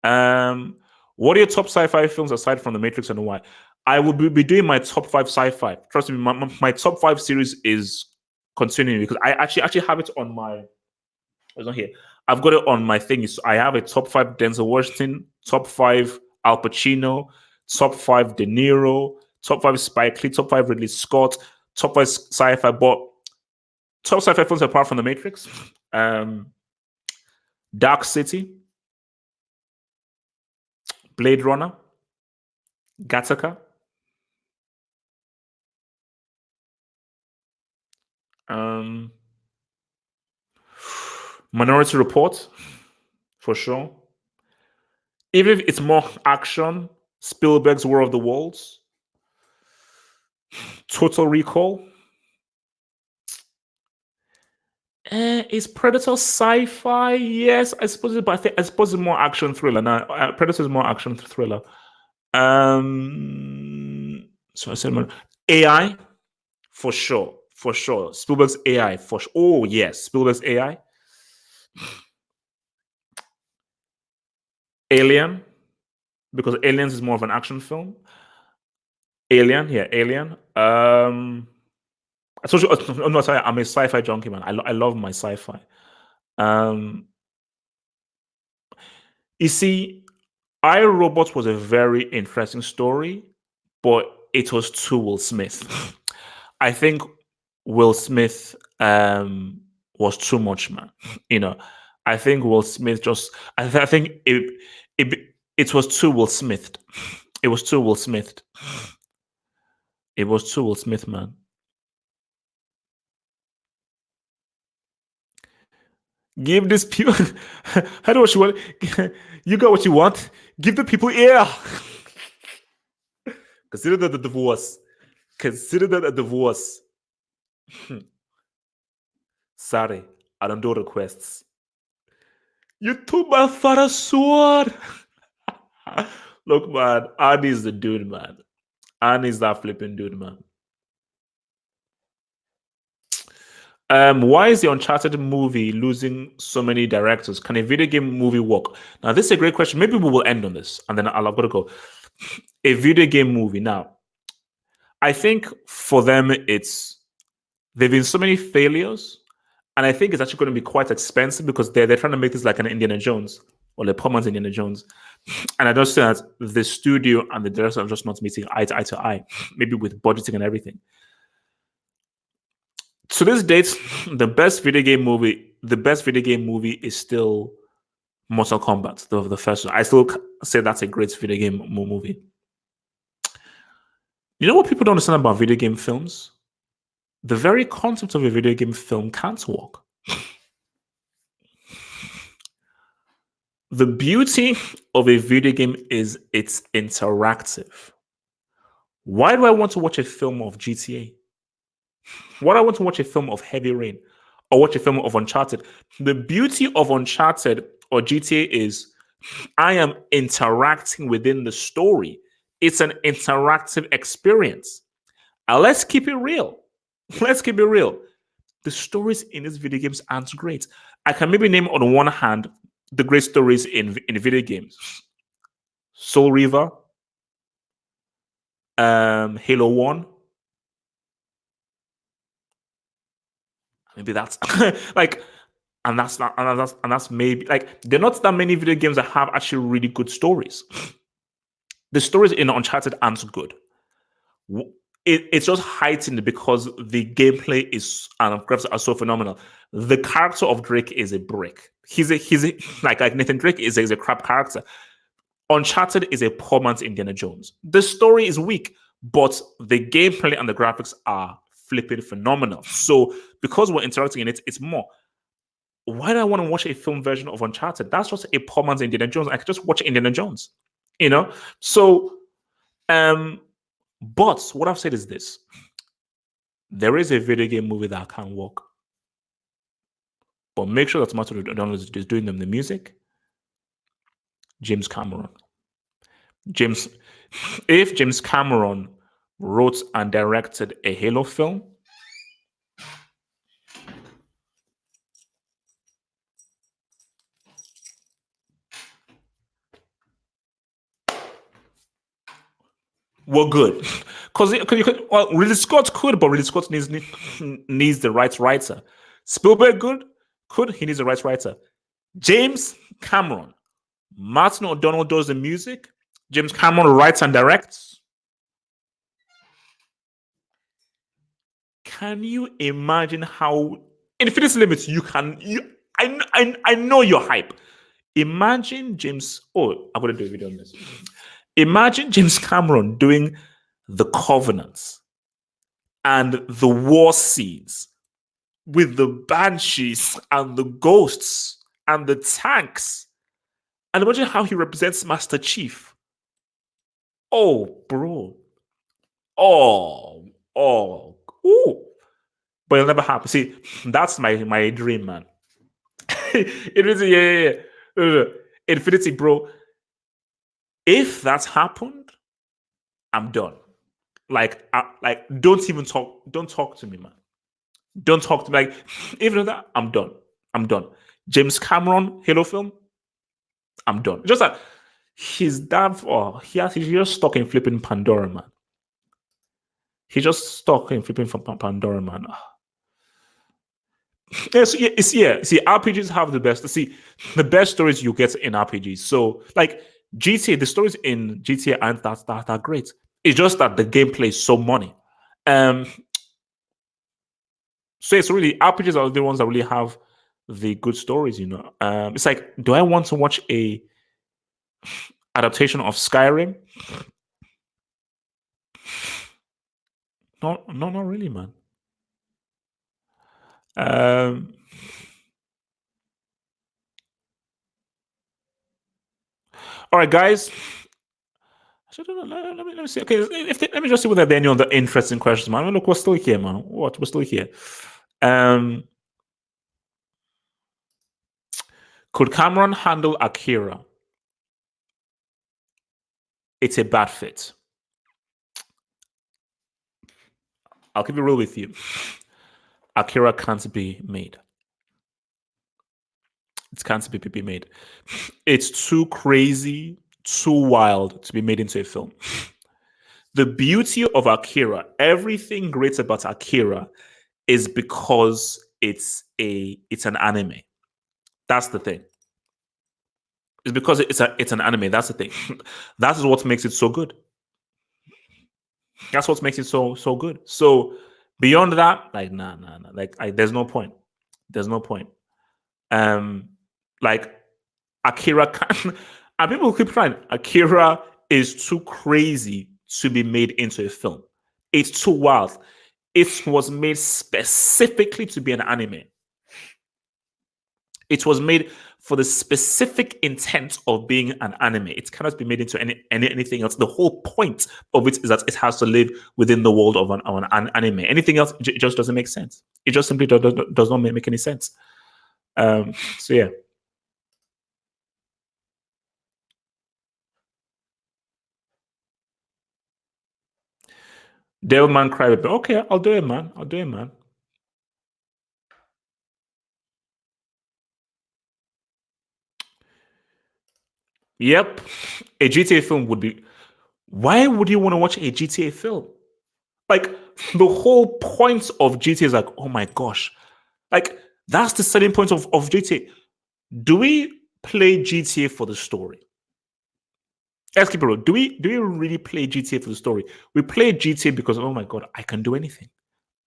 man. What are your top sci-fi films aside from The Matrix and why? I will be doing my top 5 sci-fi. Trust me, my top 5 series is continuing because I actually have it on my. It's not here. I've got it on my thing. So I have a top 5 Denzel Washington, top 5 Al Pacino, top 5 De Niro, top 5 Spike Lee, top 5 Ridley Scott, top 5 sci-fi. But top sci-fi films apart from The Matrix, Dark City, Blade Runner, Gattaca, Minority Report, for sure. Even if it's more action, Spielberg's War of the Worlds, Total Recall. Is Predator sci-fi? Yes, I suppose, but I suppose it's more action thriller. Now, Predator is more action thriller. So I said AI for sure. Spielberg's AI for sure. Oh yes, Spielberg's AI. Alien, because Aliens is more of an action film. Alien. I told you, I'm not sorry, I'm a sci-fi junkie, man. I love my sci-fi. You see, I, Robot was a very interesting story, but it was too Will Smith. I think Will Smith was too much, man. I think Will Smith just. I think it was too Will Smith. It was too Will Smith. It was too Will Smith, man. Give these people. How do what you want? You got what you want. Give the people ear. Consider that a divorce. Consider that a divorce. Sorry, I don't do requests. You took my father's sword. Look, man, Annie's the dude, man. Annie's that flipping dude, man. Why is the Uncharted movie losing so many directors? Can a video game movie work? Now, this is a great question. Maybe we will end on this, and then I've got to go. A video game movie. Now, I think for them, there've been so many failures, and I think it's actually going to be quite expensive because they're trying to make this like an Indiana Jones or the permanent Indiana Jones. And I just say that the studio and the director are just not meeting eye to eye, maybe with budgeting and everything. To this date, the best video game movie is still Mortal Kombat, the first one. I still say that's a great video game movie. You know what people don't understand about video game films? The very concept of a video game film can't work. The beauty of a video game is it's interactive. Why do I want to watch a film of GTA? Why do I want to watch a film of Heavy Rain or watch a film of Uncharted? The beauty of Uncharted or GTA is I am interacting within the story. It's an interactive experience. And let's keep it real. Let's keep it real. The stories in these video games aren't great. I can maybe name on one hand the great stories in video games. Soul River, Halo 1. Maybe that's like, and that's not, and that's maybe like there are not that many video games that have actually really good stories. The stories in Uncharted aren't good. It's just heightened because the gameplay is and graphics are so phenomenal. The character of Drake is a brick. He's a like Nathan Drake is a crap character. Uncharted is a poor man's Indiana Jones. The story is weak, but the gameplay and the graphics are flipping phenomenal. So because we're interacting in it, it's more. Why do I want to watch a film version of Uncharted? That's just a poor man's Indiana Jones. I could just watch Indiana Jones, you know? So, but what I've said is this. There is a video game movie that can work. But make sure that Tomato O'Donnell is doing them the music. James Cameron. If James Cameron wrote and directed a Halo film, we're good. Because well, Ridley Scott could, but Ridley Scott needs the right writer. Spielberg could, he needs the right writer. James Cameron. Martin O'Donnell does the music. James Cameron writes and directs. Can you imagine how Infinity Limits I know you're hype. Imagine James. Oh, I'm gonna do a video on this. Imagine James Cameron doing the Covenants and the war scenes with the banshees and the ghosts and the tanks. And imagine how he represents Master Chief. Oh, bro. Oh. Ooh. But it'll never happen. See, that's my dream, man. It is, yeah. Infinity, bro. If that's happened, I'm done. Like, don't even talk. Don't talk to me, man. Don't talk to me. Like, even that, I'm done. James Cameron, Halo film, I'm done. Just that he's done for. He's just stuck in flipping Pandora, man. He's just stuck in flipping from Pandora, man. See, RPGs have the best. See, the best stories you get in RPGs. So, like GTA, the stories in GTA aren't that great. It's just that the gameplay is so money. So it's really RPGs are the ones that really have the good stories. It's like, do I want to watch a adaptation of Skyrim? No, not really, man. All right, guys. Let me see. Okay, let me just see whether there are any other interesting questions, man. I mean, look, we're still here, man. We're still here. Could Cameron handle Akira? It's a bad fit. I'll keep it real with you. Akira can't be made. It can't be made. It's too crazy, too wild to be made into a film. The beauty of Akira, everything great about Akira is because it's an anime. That's the thing. It's because it's an anime. That's the thing. That is what makes it so good. That's what makes it so good. So beyond that, like nah. Like there's no point. There's no point. Like Akira can, and people keep trying. Akira is too crazy to be made into a film. It's too wild. It was made specifically to be an anime. It was made for the specific intent of being an anime. It cannot be made into anything else. The whole point of it is that it has to live within the world of an anime. Anything else just doesn't make sense. It just simply does not make any sense. So yeah. Devilman Crybaby. Okay, I'll do it, man. Yep, a GTA film would be. Why would you want to watch a GTA film? Like the whole point of GTA is like, oh my gosh, like that's the selling point of GTA. Do we play GTA for the story? Let's keep it real. Do we really play GTA for the story? We play GTA because oh my god, I can do anything.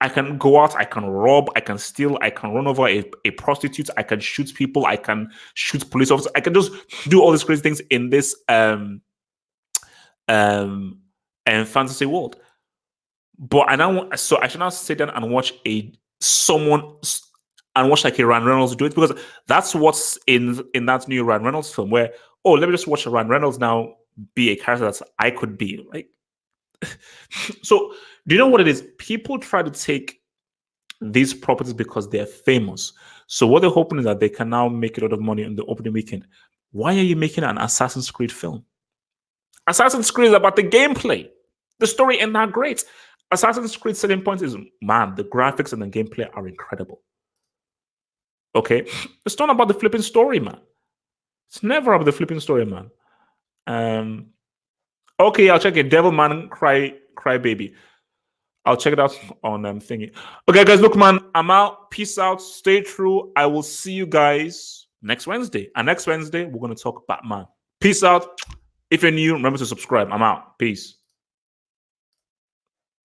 I can go out, I can rob, I can steal, I can run over a prostitute, I can shoot people, I can shoot police officers, I can just do all these crazy things in this um and fantasy world. But I now want, so I should now sit down and watch someone and watch like a Ryan Reynolds do it because that's what's in that new Ryan Reynolds film where oh let me just watch a Ryan Reynolds now be a character that I could be like. So do you know what it is? People try to take these properties because they're famous. So what they're hoping is that they can now make a lot of money on the opening weekend. Why are you making an Assassin's Creed film? Assassin's Creed is about the gameplay. The story ain't that great. Assassin's Creed selling point is man, the graphics and the gameplay are incredible. Okay, it's not about the flipping story, man. It's never about the flipping story, man. Okay, I'll check it. Devilman Cry Baby. I'll check it out on thingy. Okay, guys, look, man, I'm out. Peace out. Stay true. I will see you guys next Wednesday. And next Wednesday, we're gonna talk Batman. Peace out. If you're new, remember to subscribe. I'm out. Peace.